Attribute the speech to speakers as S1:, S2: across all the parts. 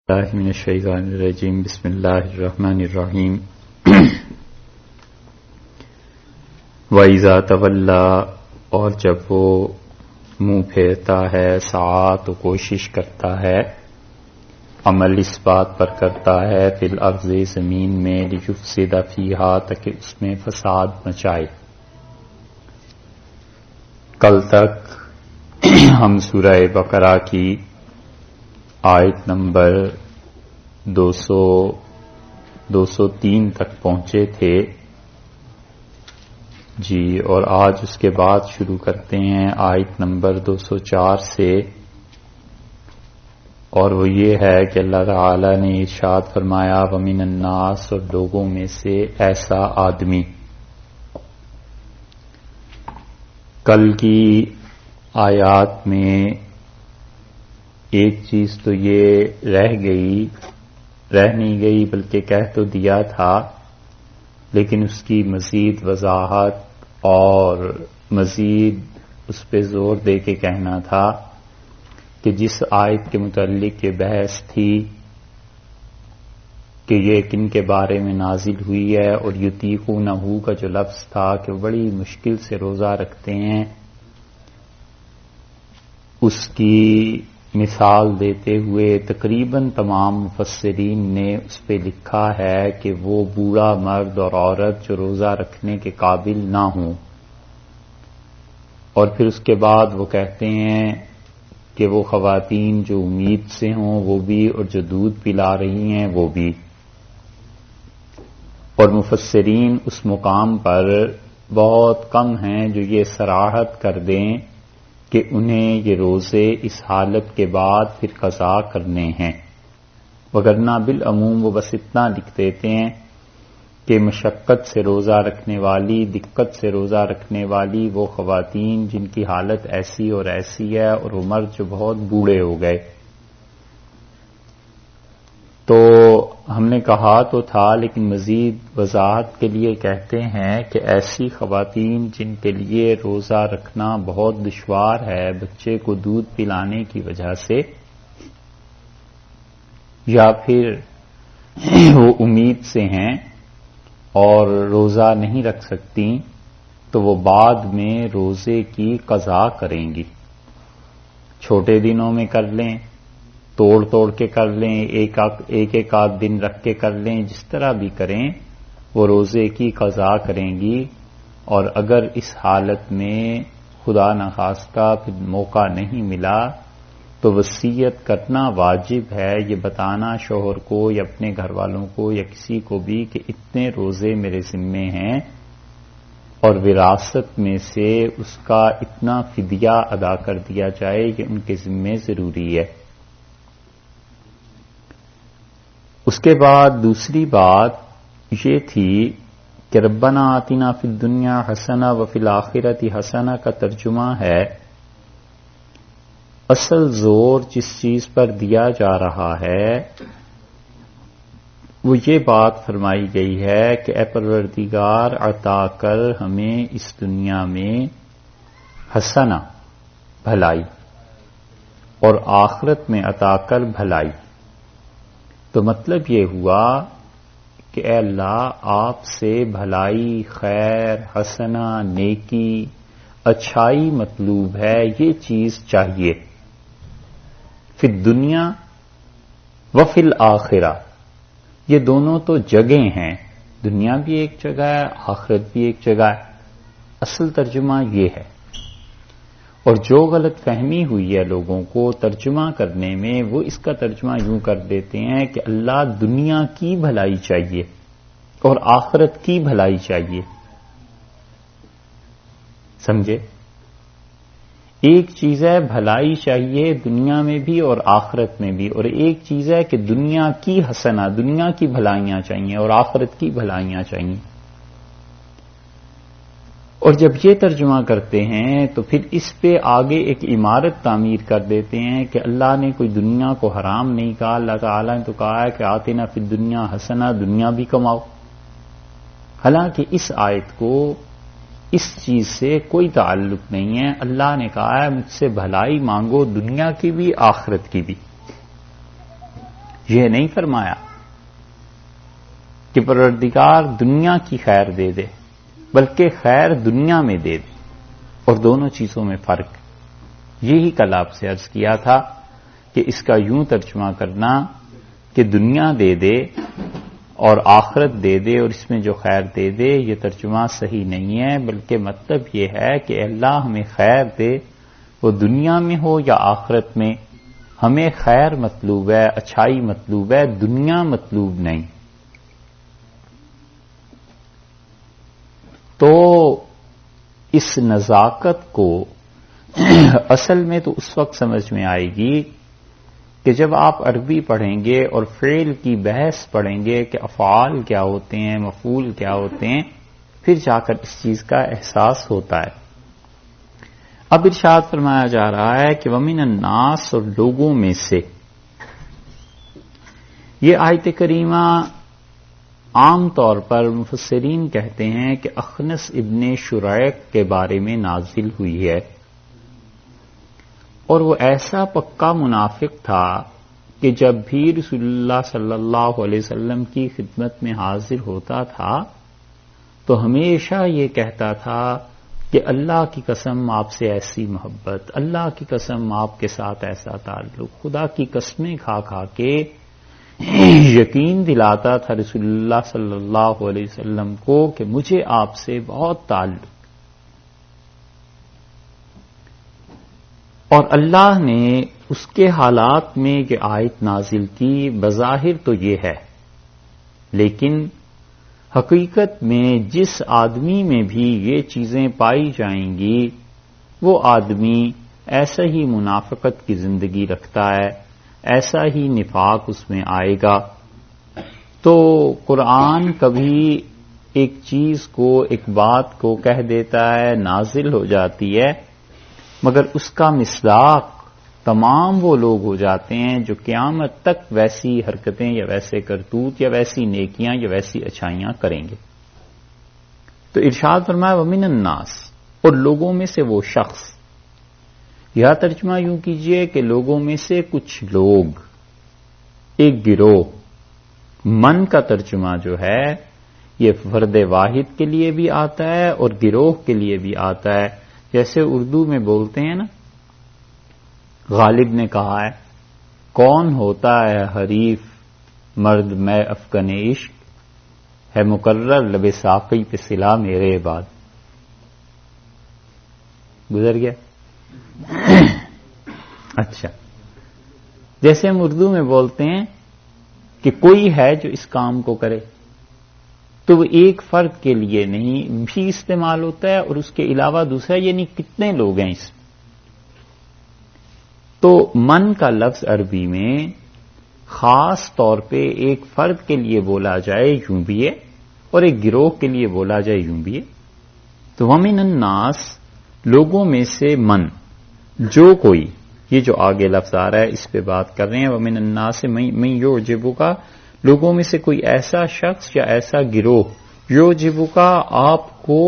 S1: اللہ من الشیطان الرجیم بسم اللہ الرحمن الرحیم وَإِذَا تَوَلَّى اور جب وہ منہ پھیرتا ہے سعیٰ تو کوشش کرتا ہے عمل اس بات پر کرتا ہے فی الارض زمین میں لیفسد فیہا تاکہ اس میں فساد مچائے۔ کل تک ہم سورہ بقرہ کی آیت نمبر 203 تک پہنچے تھے جی، اور آج اس کے بعد شروع کرتے ہیں آیت نمبر 204 سے، اور وہ یہ ہے کہ اللہ تعالی نے ارشاد فرمایا وَمِنَ النَّاسِ اور لوگوں میں سے ایسا آدمی۔ کل کی آیات میں ایک چیز تو یہ رہ نہیں گئی بلکہ کہہ تو دیا تھا، لیکن اس کی مزید وضاحت اور مزید اس پہ زور دے کے کہنا تھا کہ جس آیت کے متعلق یہ بحث تھی کہ یہ کن کے بارے میں نازل ہوئی ہے، اور یطیقونہ کا جو لفظ تھا کہ وہ بڑی مشکل سے روزہ رکھتے ہیں، اس کی مثال دیتے ہوئے تقریباً تمام مفسرین نے اس پہ لکھا ہے کہ وہ بوڑھا مرد اور عورت جو روزہ رکھنے کے قابل نہ ہوں، اور پھر اس کے بعد وہ کہتے ہیں کہ وہ خواتین جو امید سے ہوں وہ بھی، اور جو دودھ پلا رہی ہیں وہ بھی، اور مفسرین اس مقام پر بہت کم ہیں جو یہ صراحت کر دیں کہ انہیں یہ روزے اس حالت کے بعد پھر قضا کرنے ہیں، وگرنہ بالعموم وہ بس اتنا لکھ دیتے ہیں کہ مشقت سے روزہ رکھنے والی، دقت سے روزہ رکھنے والی وہ خواتین جن کی حالت ایسی اور ایسی ہے، اور وہ مرد جو بہت بوڑھے ہو گئے۔ تو ہم نے کہا تو تھا، لیکن مزید وضاحت کے لیے کہتے ہیں کہ ایسی خواتین جن کے لیے روزہ رکھنا بہت دشوار ہے بچے کو دودھ پلانے کی وجہ سے، یا پھر وہ امید سے ہیں اور روزہ نہیں رکھ سکتی، تو وہ بعد میں روزے کی قضا کریں گی۔ چھوٹے دنوں میں کر لیں، توڑ کے کر لیں، ایک آدھ دن رکھ کے کر لیں، جس طرح بھی کریں وہ روزے کی قضا کریں گی۔ اور اگر اس حالت میں خدا نخواستہ پھر موقع نہیں ملا تو وصیت کرنا واجب ہے، یہ بتانا شوہر کو یا اپنے گھر والوں کو یا کسی کو بھی کہ اتنے روزے میرے ذمے ہیں، اور وراثت میں سے اس کا اتنا فدیہ ادا کر دیا جائے کہ ان کے ذمے ضروری ہے۔ اس کے بعد دوسری بات یہ تھی کہ ربنا آتنا فی الدنیا حسنہ وفی الآخرۃ حسنہ کا ترجمہ ہے اصل زور جس چیز پر دیا جا رہا ہے وہ یہ بات فرمائی گئی ہے کہ اے پروردگار عطا کر ہمیں اس دنیا میں حسنہ بھلائی، اور آخرت میں عطا کر بھلائی۔ تو مطلب یہ ہوا کہ اے اللہ آپ سے بھلائی، خیر، حسنہ، نیکی، اچھائی مطلوب ہے، یہ چیز چاہیے۔ فی الدنیا و فی الآخرہ، یہ دونوں تو جگہیں ہیں، دنیا بھی ایک جگہ ہے، آخرت بھی ایک جگہ ہے، اصل ترجمہ یہ ہے۔ اور جو غلط فہمی ہوئی ہے لوگوں کو ترجمہ کرنے میں، وہ اس کا ترجمہ یوں کر دیتے ہیں کہ اللہ دنیا کی بھلائی چاہیے اور آخرت کی بھلائی چاہیے۔ سمجھے؟ ایک چیز ہے بھلائی چاہیے دنیا میں بھی اور آخرت میں بھی، اور ایک چیز ہے کہ دنیا کی حسنہ، دنیا کی بھلائیاں چاہیے اور آخرت کی بھلائیاں چاہیے۔ اور جب یہ ترجمہ کرتے ہیں تو پھر اس پہ آگے ایک عمارت تعمیر کر دیتے ہیں کہ اللہ نے کوئی دنیا کو حرام نہیں کہا، اللہ تعالیٰ نے تو کہا ہے کہ آتنا فی الدنیا حسنہ، دنیا بھی کماؤ۔ حالانکہ اس آیت کو اس چیز سے کوئی تعلق نہیں ہے۔ اللہ نے کہا ہے مجھ سے بھلائی مانگو، دنیا کی بھی آخرت کی بھی۔ یہ نہیں فرمایا کہ پروردگار دنیا کی خیر دے دے، بلکہ خیر دنیا میں دے دے، اور دونوں چیزوں میں فرق۔ یہی کل آپ سے عرض کیا تھا کہ اس کا یوں ترجمہ کرنا کہ دنیا دے دے اور آخرت دے دے اور اس میں جو خیر دے دے، یہ ترجمہ صحیح نہیں ہے، بلکہ مطلب یہ ہے کہ اللہ ہمیں خیر دے، وہ دنیا میں ہو یا آخرت میں، ہمیں خیر مطلوب ہے، اچھائی مطلوب ہے، دنیا مطلوب نہیں۔ تو اس نزاکت کو اصل میں تو اس وقت سمجھ میں آئے گی کہ جب آپ عربی پڑھیں گے اور فعل کی بحث پڑھیں گے کہ افعال کیا ہوتے ہیں، مفعول کیا ہوتے ہیں، پھر جا کر اس چیز کا احساس ہوتا ہے۔ اب ارشاد فرمایا جا رہا ہے کہ وَمِنَ النَّاسِ، اور لوگوں میں سے۔ یہ آیت کریمہ عام طور پر مفسرین کہتے ہیں کہ اخنس ابن شریق کے بارے میں نازل ہوئی ہے، اور وہ ایسا پکا منافق تھا کہ جب بھی رسول اللہ صلی اللہ علیہ وسلم کی خدمت میں حاضر ہوتا تھا تو ہمیشہ یہ کہتا تھا کہ اللہ کی قسم آپ سے ایسی محبت، اللہ کی قسم آپ کے ساتھ ایسا تعلق، خدا کی قسمیں کھا کھا کے یقین دلاتا تھا رسول اللہ صلی اللہ علیہ وسلم کو کہ مجھے آپ سے بہت تعلق۔ اور اللہ نے اس کے حالات میں یہ آیت نازل کی، بظاہر تو یہ ہے، لیکن حقیقت میں جس آدمی میں بھی یہ چیزیں پائی جائیں گی وہ آدمی ایسا ہی منافقت کی زندگی رکھتا ہے، ایسا ہی نفاق اس میں آئے گا۔ تو قرآن کبھی ایک چیز کو، ایک بات کو کہہ دیتا ہے، نازل ہو جاتی ہے، مگر اس کا مصداق تمام وہ لوگ ہو جاتے ہیں جو قیامت تک ویسی حرکتیں یا ویسے کرتوت یا ویسی نیکیاں یا ویسی اچھائیاں کریں گے۔ تو ارشاد فرمایا وَمِنَ النَّاسِ، اور لوگوں میں سے وہ شخص، یا ترجمہ یوں کیجئے کہ لوگوں میں سے کچھ لوگ، ایک گروہ۔ من کا ترجمہ جو ہے یہ فرد واحد کے لیے بھی آتا ہے اور گروہ کے لیے بھی آتا ہے، جیسے اردو میں بولتے ہیں نا، غالب نے کہا ہے کون ہوتا ہے حریف مرد میں افغان عشق، ہے مقرر لب ساقی پہ سلا میرے بعد۔ گزر گیا؟ اچھا، جیسے ہم اردو میں بولتے ہیں کہ کوئی ہے جو اس کام کو کرے، تو وہ ایک فرد کے لیے نہیں بھی استعمال ہوتا ہے، اور اس کے علاوہ دوسرا یعنی کتنے لوگ ہیں اس میں۔ تو من کا لفظ عربی میں خاص طور پہ ایک فرد کے لیے بولا جائے یوں بھی ہے، اور ایک گروہ کے لیے بولا جائے یوں بھی ہے۔ تو وَمِنَ النَّاسِ، لوگوں میں سے من، جو کوئی، یہ جو آگے لفظ آ رہا ہے اس پہ بات کر رہے ہیں، وَمِنَ النَّاسِ مَن يُعْجِبُكَ، لوگوں میں سے کوئی ایسا شخص یا ایسا گروہ، يُعْجِبُكَ، آپ کو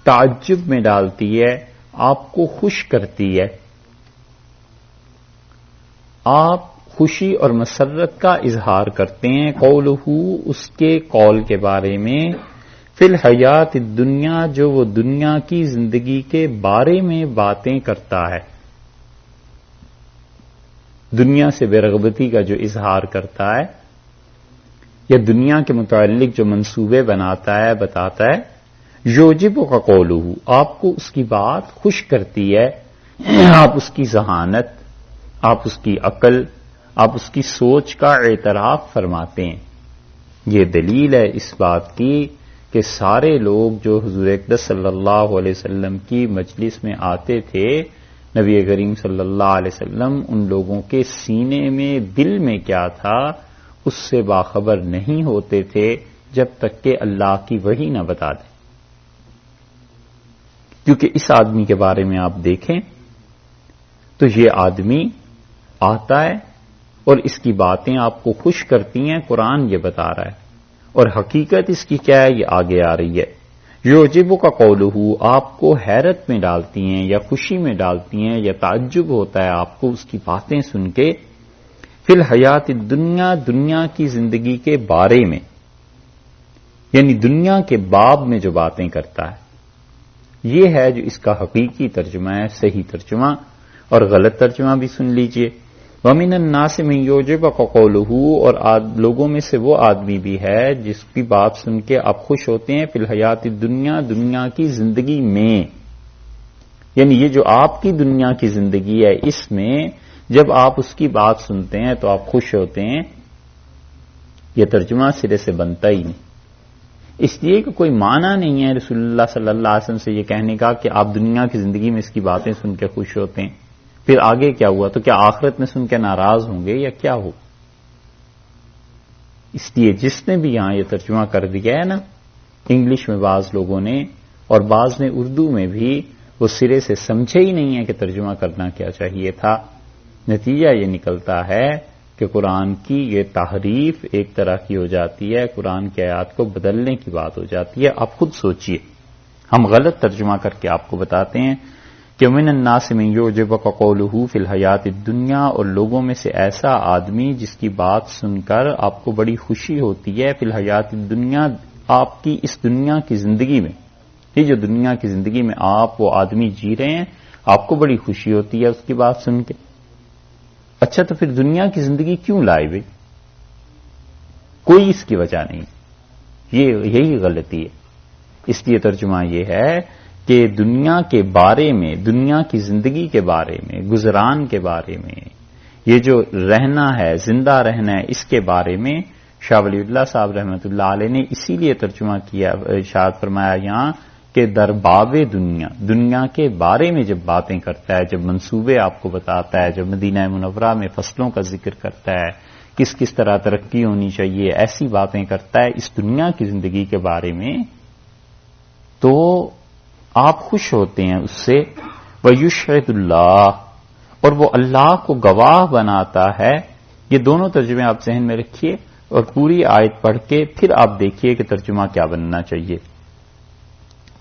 S1: تعجب میں ڈالتی ہے، آپ کو خوش کرتی ہے، آپ خوشی اور مسرت کا اظہار کرتے ہیں، قولہ، اس کے قول کے بارے میں، فی الحیات الدنیا، جو وہ دنیا کی زندگی کے بارے میں باتیں کرتا ہے، دنیا سے بے رغبتی کا جو اظہار کرتا ہے یا دنیا کے متعلق جو منصوبے بناتا ہے، بتاتا ہے، یعجبک قولہ، آپ کو اس کی بات خوش کرتی ہے، آپ اس کی ذہانت، آپ اس کی عقل، آپ اس کی سوچ کا اعتراف فرماتے ہیں۔ یہ دلیل ہے اس بات کی کہ سارے لوگ جو حضور اقدس صلی اللہ علیہ وسلم کی مجلس میں آتے تھے، نبی کریم صلی اللہ علیہ وسلم ان لوگوں کے سینے میں، دل میں کیا تھا اس سے باخبر نہیں ہوتے تھے جب تک کہ اللہ کی وحی نہ بتا دیں۔ کیونکہ اس آدمی کے بارے میں آپ دیکھیں تو یہ آدمی آتا ہے اور اس کی باتیں آپ کو خوش کرتی ہیں، قرآن یہ بتا رہا ہے، اور حقیقت اس کی کیا ہے یہ آگے آ رہی ہے۔ یعجبک قولہ، آپ کو حیرت میں ڈالتی ہیں یا خوشی میں ڈالتی ہیں یا تعجب ہوتا ہے آپ کو اس کی باتیں سن کے، فی الحیات الدنیا، دنیا کی زندگی کے بارے میں، یعنی دنیا کے باب میں جو باتیں کرتا ہے، یہ ہے جو اس کا حقیقی ترجمہ ہے، صحیح ترجمہ، اور غلط ترجمہ بھی سن لیجئے۔ وَمِنَ النَّاسِ مَن يُعْجِبُكَ قَوْلُهُ، اور لوگوں میں سے وہ آدمی بھی ہے جس کی بات سن کے آپ خوش ہوتے ہیں، فی الحیات الدنیا، دنیا کی زندگی میں، یعنی یہ جو آپ کی دنیا کی زندگی ہے اس میں جب آپ اس کی بات سنتے ہیں تو آپ خوش ہوتے ہیں۔ یہ ترجمہ سرے سے بنتا ہی نہیں، اس لیے کہ کوئی معنی نہیں ہے رسول اللہ صلی اللہ علیہ وسلم سے یہ کہنے کا کہ آپ دنیا کی زندگی میں اس کی باتیں سن کے خوش ہوتے ہیں، پھر آگے کیا ہوا تو کیا آخرت میں سن کے ناراض ہوں گے یا کیا ہو؟ اس لیے جس نے بھی یہاں یہ ترجمہ کر دیا ہے نا، انگلش میں بعض لوگوں نے اور بعض نے اردو میں بھی، وہ سرے سے سمجھے ہی نہیں ہے کہ ترجمہ کرنا کیا چاہیے تھا۔ نتیجہ یہ نکلتا ہے کہ قرآن کی یہ تحریف ایک طرح کی ہو جاتی ہے، قرآن کی آیات کو بدلنے کی بات ہو جاتی ہے۔ آپ خود سوچئے، ہم غلط ترجمہ کر کے آپ کو بتاتے ہیں کہ من الناس من یعجبک قولہ فی الحیات الدنیا، اور لوگوں میں سے ایسا آدمی جس کی بات سن کر آپ کو بڑی خوشی ہوتی ہے، فی الحیات الدنیا، آپ کی اس دنیا کی زندگی میں، یہ جو دنیا کی زندگی میں آپ وہ آدمی جی رہے ہیں، آپ کو بڑی خوشی ہوتی ہے اس کی بات سن کے۔ اچھا تو پھر دنیا کی زندگی کیوں لائے بھائی؟ کوئی اس کی وجہ نہیں، یہی غلطی ہے۔ اس لیے ترجمہ یہ ہے کہ دنیا کے بارے میں، دنیا کی زندگی کے بارے میں، گزران کے بارے میں، یہ جو رہنا ہے، زندہ رہنا ہے، اس کے بارے میں شاہ ولی اللہ صاحب رحمۃ اللہ علیہ نے اسی لیے ترجمہ کیا، ارشاد فرمایا یہاں کہ درباب دنیا، دنیا کے بارے میں جب باتیں کرتا ہے، جب منصوبے آپ کو بتاتا ہے، جب مدینہ منورہ میں فصلوں کا ذکر کرتا ہے، کس کس طرح ترقی ہونی چاہیے، ایسی باتیں کرتا ہے اس دنیا کی زندگی کے بارے میں، تو آپ خوش ہوتے ہیں اس سے۔ وَيُشْهِدُ اللَّهُ، اور وہ اللہ کو گواہ بناتا ہے۔ یہ دونوں ترجمے آپ ذہن میں رکھیے اور پوری آیت پڑھ کے پھر آپ دیکھیے کہ ترجمہ کیا بننا چاہیے۔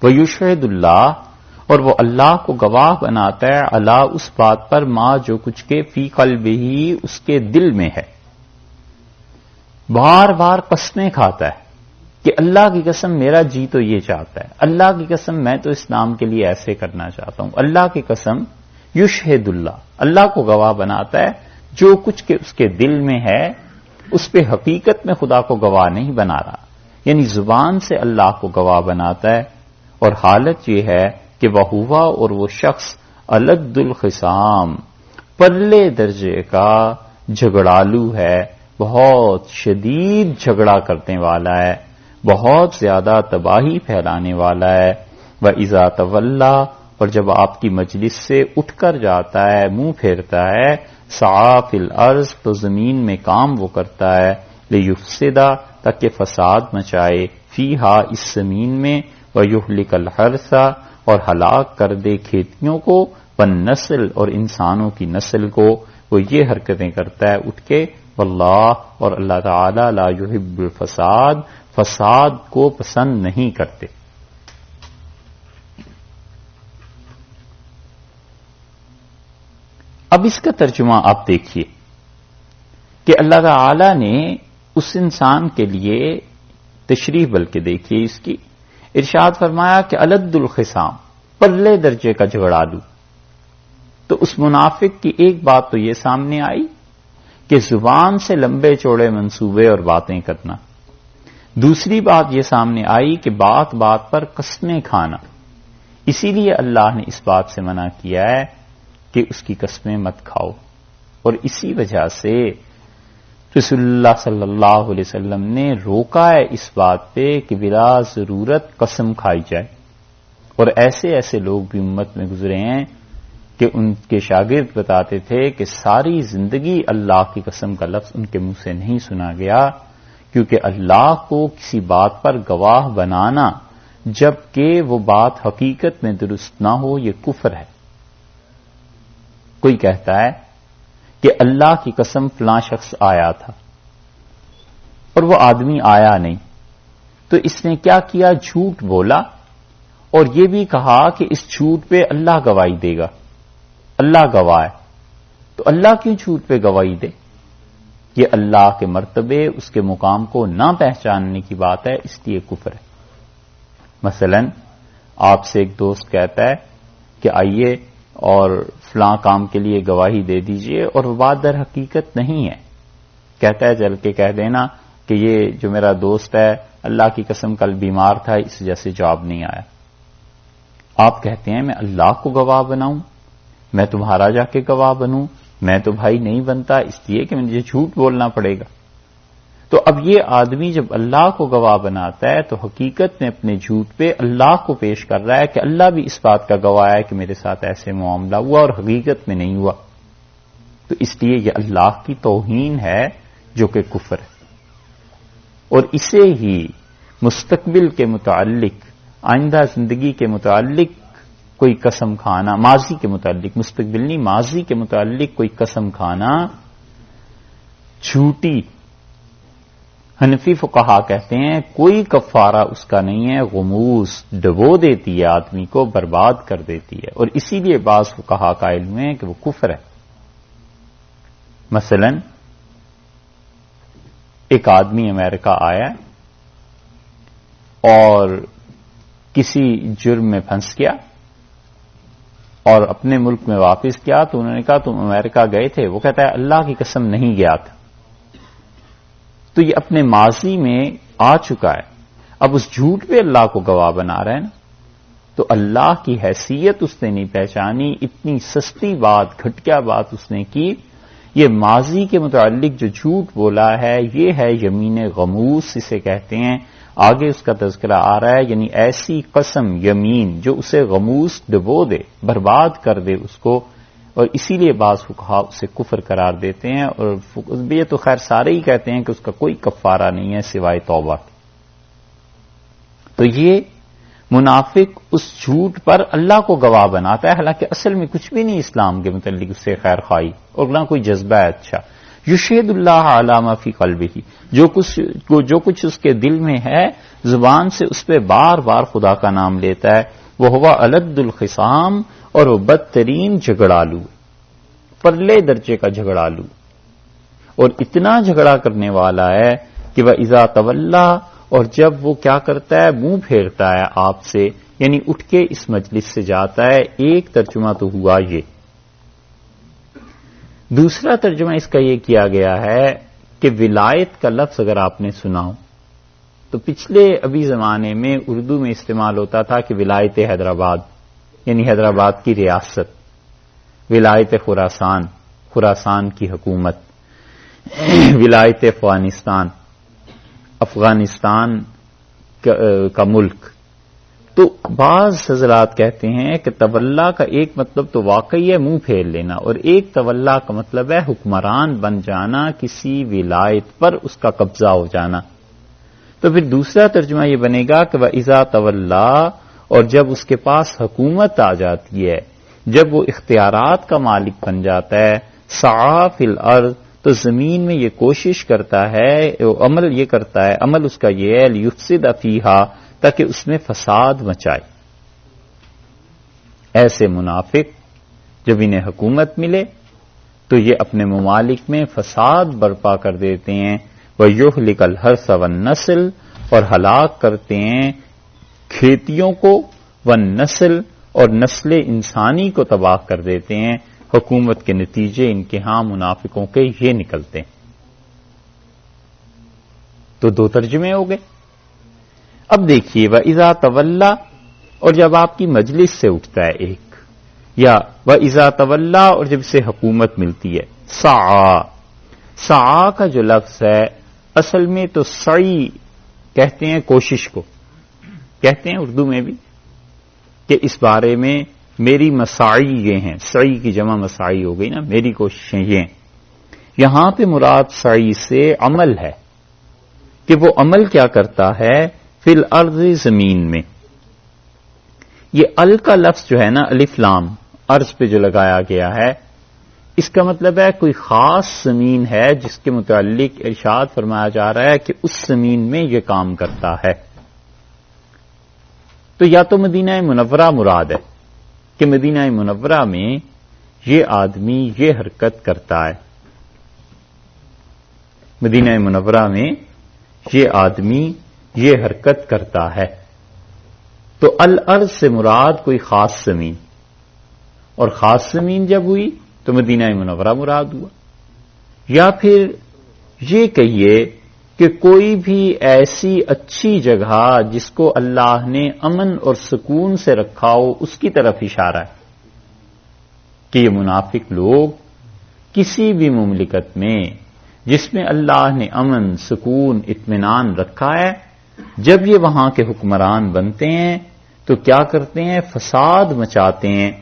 S1: وَيُشْهِدُ اللَّهُ، اور وہ اللہ کو گواہ بناتا ہے، اللہ اس بات پر ما جو کچھ کے فی قلبہ، اس کے دل میں ہے۔ بار بار قسمیں کھاتا ہے کہ اللہ کی قسم میرا جی تو یہ چاہتا ہے، اللہ کی قسم میں تو اسلام کے لیے ایسے کرنا چاہتا ہوں، اللہ کی قسم یشہد اللہ، اللہ کو گواہ بناتا ہے جو کچھ کہ اس کے دل میں ہے، اس پہ حقیقت میں خدا کو گواہ نہیں بنا رہا، یعنی زبان سے اللہ کو گواہ بناتا ہے۔ اور حالت یہ ہے کہ وہ ہوا، اور وہ شخص الد الخصام، پرلے درجے کا جھگڑالو ہے، بہت شدید جھگڑا کرنے والا ہے، بہت زیادہ تباہی پھیلانے والا ہے۔ وَإِذَا تَوَلَّى، اور جب آپ کی مجلس سے اٹھ کر جاتا ہے، منہ پھیرتا ہے، سعیٰ فی الارض، تو زمین میں کام وہ کرتا ہے، لیفسد، تاکہ فساد مچائے، فیہا، اس زمین میں، ویہلک الحرث، اور ہلاک کر دے کھیتیوں کو، والنسل، اور انسانوں کی نسل کو، وہ یہ حرکتیں کرتا ہے اٹھ کے۔ واللہ، اور اللہ تعالی لا یحب الفساد، فساد کو پسند نہیں کرتے۔ اب اس کا ترجمہ آپ دیکھیے کہ اللہ تعالی نے اس انسان کے لیے تشریح، بلکہ دیکھیے اس کی، ارشاد فرمایا کہ الد الخصام، پرلے درجے کا جھگڑالو۔ تو اس منافق کی ایک بات تو یہ سامنے آئی کہ زبان سے لمبے چوڑے منصوبے اور باتیں کرنا، دوسری بات یہ سامنے آئی کہ بات بات پر قسمیں کھانا۔ اسی لیے اللہ نے اس بات سے منع کیا ہے کہ اس کی قسمیں مت کھاؤ، اور اسی وجہ سے رسول اللہ صلی اللہ علیہ وسلم نے روکا ہے اس بات پہ کہ بلا ضرورت قسم کھائی جائے۔ اور ایسے ایسے لوگ بھی امت میں گزرے ہیں کہ ان کے شاگرد بتاتے تھے کہ ساری زندگی اللہ کی قسم کا لفظ ان کے منہ سے نہیں سنا گیا، کیونکہ اللہ کو کسی بات پر گواہ بنانا جبکہ وہ بات حقیقت میں درست نہ ہو، یہ کفر ہے۔ کوئی کہتا ہے کہ اللہ کی قسم فلاں شخص آیا تھا اور وہ آدمی آیا نہیں، تو اس نے کیا کیا؟ جھوٹ بولا، اور یہ بھی کہا کہ اس جھوٹ پہ اللہ گواہی دے گا، اللہ گواہ ہے، تو اللہ کیوں جھوٹ پہ گواہی دے؟ یہ اللہ کے مرتبے، اس کے مقام کو نہ پہچاننے کی بات ہے، اس لیے کفر ہے۔ مثلا آپ سے ایک دوست کہتا ہے کہ آئیے اور فلاں کام کے لیے گواہی دے دیجئے، اور وہ بات در حقیقت نہیں ہے۔ کہتا ہے چل کے کہہ دینا کہ یہ جو میرا دوست ہے اللہ کی قسم کل بیمار تھا اس وجہ سے جواب نہیں آیا۔ آپ کہتے ہیں میں اللہ کو گواہ بناؤں، میں تمہارا جا کے گواہ بنوں، میں تو بھائی نہیں بنتا، اس لیے کہ مجھے جھوٹ بولنا پڑے گا۔ تو اب یہ آدمی جب اللہ کو گواہ بناتا ہے تو حقیقت میں اپنے جھوٹ پہ اللہ کو پیش کر رہا ہے کہ اللہ بھی اس بات کا گواہ ہے کہ میرے ساتھ ایسے معاملہ ہوا اور حقیقت میں نہیں ہوا۔ تو اس لیے یہ اللہ کی توہین ہے جو کہ کفر ہے، اور اسے ہی مستقبل کے متعلق، آئندہ زندگی کے متعلق کوئی قسم کھانا، ماضی کے متعلق، مستقبل نہیں ماضی کے متعلق کوئی قسم کھانا جھوٹی، حنفی فقہا کہتے ہیں کوئی کفارہ اس کا نہیں ہے، غموس ڈبو دیتی ہے آدمی کو، برباد کر دیتی ہے، اور اسی لیے بعض فقہا قائل ہوئے ہیں کہ وہ کفر ہے۔ مثلا ایک آدمی امریکہ آیا اور کسی جرم میں پھنس گیا اور اپنے ملک میں واپس گیا، تو انہوں نے کہا تم امریکہ گئے تھے؟ وہ کہتا ہے اللہ کی قسم نہیں گیا تھا۔ تو یہ اپنے ماضی میں آ چکا ہے، اب اس جھوٹ پہ اللہ کو گواہ بنا رہے ہیں نا، تو اللہ کی حیثیت اس نے نہیں پہچانی، اتنی سستی بات، گھٹیا بات اس نے کی۔ یہ ماضی کے متعلق جو جھوٹ بولا ہے یہ ہے یمین غموس اسے کہتے ہیں، آگے اس کا تذکرہ آ رہا ہے، یعنی ایسی قسم یمین جو اسے غموس ڈبو دے، برباد کر دے اس کو، اور اسی لیے بعض فقہا اسے کفر قرار دیتے ہیں، اور یہ تو خیر سارے ہی کہتے ہیں کہ اس کا کوئی کفارہ نہیں ہے سوائے توبہ کے۔ تو یہ منافق اس جھوٹ پر اللہ کو گواہ بناتا ہے، حالانکہ اصل میں کچھ بھی نہیں اسلام کے متعلق اس سے خیر خواہی اور نہ کوئی جذبہ ہے اچھا۔ یشہد اللہ علی ما فی قلبہ، جو کچھ اس کے دل میں ہے زبان سے اس پہ بار بار خدا کا نام لیتا ہے۔ وہو الد الخصام، اور وہ بدترین جھگڑالو، پرلے درجے کا جھگڑالو، اور اتنا جھگڑا کرنے والا ہے کہ وہ اذا تولا، اور جب وہ کیا کرتا ہے منہ پھیرتا ہے آپ سے، یعنی اٹھ کے اس مجلس سے جاتا ہے۔ ایک ترجمہ تو ہوا یہ، دوسرا ترجمہ اس کا یہ کیا گیا ہے کہ ولایت کا لفظ اگر آپ نے سنا ہو تو پچھلے ابھی زمانے میں اردو میں استعمال ہوتا تھا کہ ولایت حیدرآباد، یعنی حیدرآباد کی ریاست، ولایت خراسان، خراسان کی حکومت، ولایت افغانستان، افغانستان کا ملک۔ تو بعض حضرات کہتے ہیں کہ تولا کا ایک مطلب تو واقعی ہے منہ پھیر لینا، اور ایک تولا کا مطلب ہے حکمران بن جانا، کسی ولایت پر اس کا قبضہ ہو جانا۔ تو پھر دوسرا ترجمہ یہ بنے گا کہ وَإِذَا تَوَلَّا، اور جب اس کے پاس حکومت آ جاتی ہے، جب وہ اختیارات کا مالک بن جاتا ہے، سعی فی الارض، تو زمین میں یہ کوشش کرتا ہے، عمل یہ کرتا ہے، عمل اس کا یہ ہے لیفسد فیہا، تاکہ اس میں فساد مچائے۔ ایسے منافق جب انہیں حکومت ملے تو یہ اپنے ممالک میں فساد برپا کر دیتے ہیں، وَيُهْلِكَ الْحَرْثَ وَالنَّسْلَ، اور ہلاک کرتے ہیں کھیتیوں کو، والنسل، اور نسل انسانی کو تباہ کر دیتے ہیں۔ حکومت کے نتیجے ان کے ہاں منافقوں کے یہ نکلتے ہیں۔ تو دو ترجمے ہو گئے۔ اب دیکھیے وَإِذَا تَوَلَّا، اور جب آپ کی مجلس سے اٹھتا ہے ایک، یا وَإِذَا تَوَلَّا، اور جب اسے حکومت ملتی ہے۔ سعی کا جو لفظ ہے اصل میں تو سعی کہتے ہیں کوشش کو، کہتے ہیں اردو میں بھی کہ اس بارے میں میری مساعی یہ ہیں، سعی کی جمع مساعی ہو گئی نا، میری کوششیں یہ ہیں۔ یہاں پہ مراد سعی سے عمل ہے کہ وہ عمل کیا کرتا ہے، فی الارض، زمین میں۔ یہ ال کا لفظ جو ہے نا، الف لام، ارض پہ جو لگایا گیا ہے، اس کا مطلب ہے کوئی خاص زمین ہے جس کے متعلق ارشاد فرمایا جا رہا ہے کہ اس زمین میں یہ کام کرتا ہے۔ تو یا تو مدینہ منورہ مراد ہے کہ مدینہ منورہ میں یہ آدمی یہ حرکت کرتا ہے، مدینہ منورہ میں یہ آدمی یہ حرکت کرتا ہے، تو الارض سے مراد کوئی خاص زمین، اور خاص زمین جب ہوئی تو مدینہ منورہ مراد ہوا۔ یا پھر یہ کہیے کہ کوئی بھی ایسی اچھی جگہ جس کو اللہ نے امن اور سکون سے رکھا ہو، اس کی طرف اشارہ ہے کہ یہ منافق لوگ کسی بھی مملکت میں جس میں اللہ نے امن، سکون، اطمینان رکھا ہے، جب یہ وہاں کے حکمران بنتے ہیں تو کیا کرتے ہیں؟ فساد مچاتے ہیں۔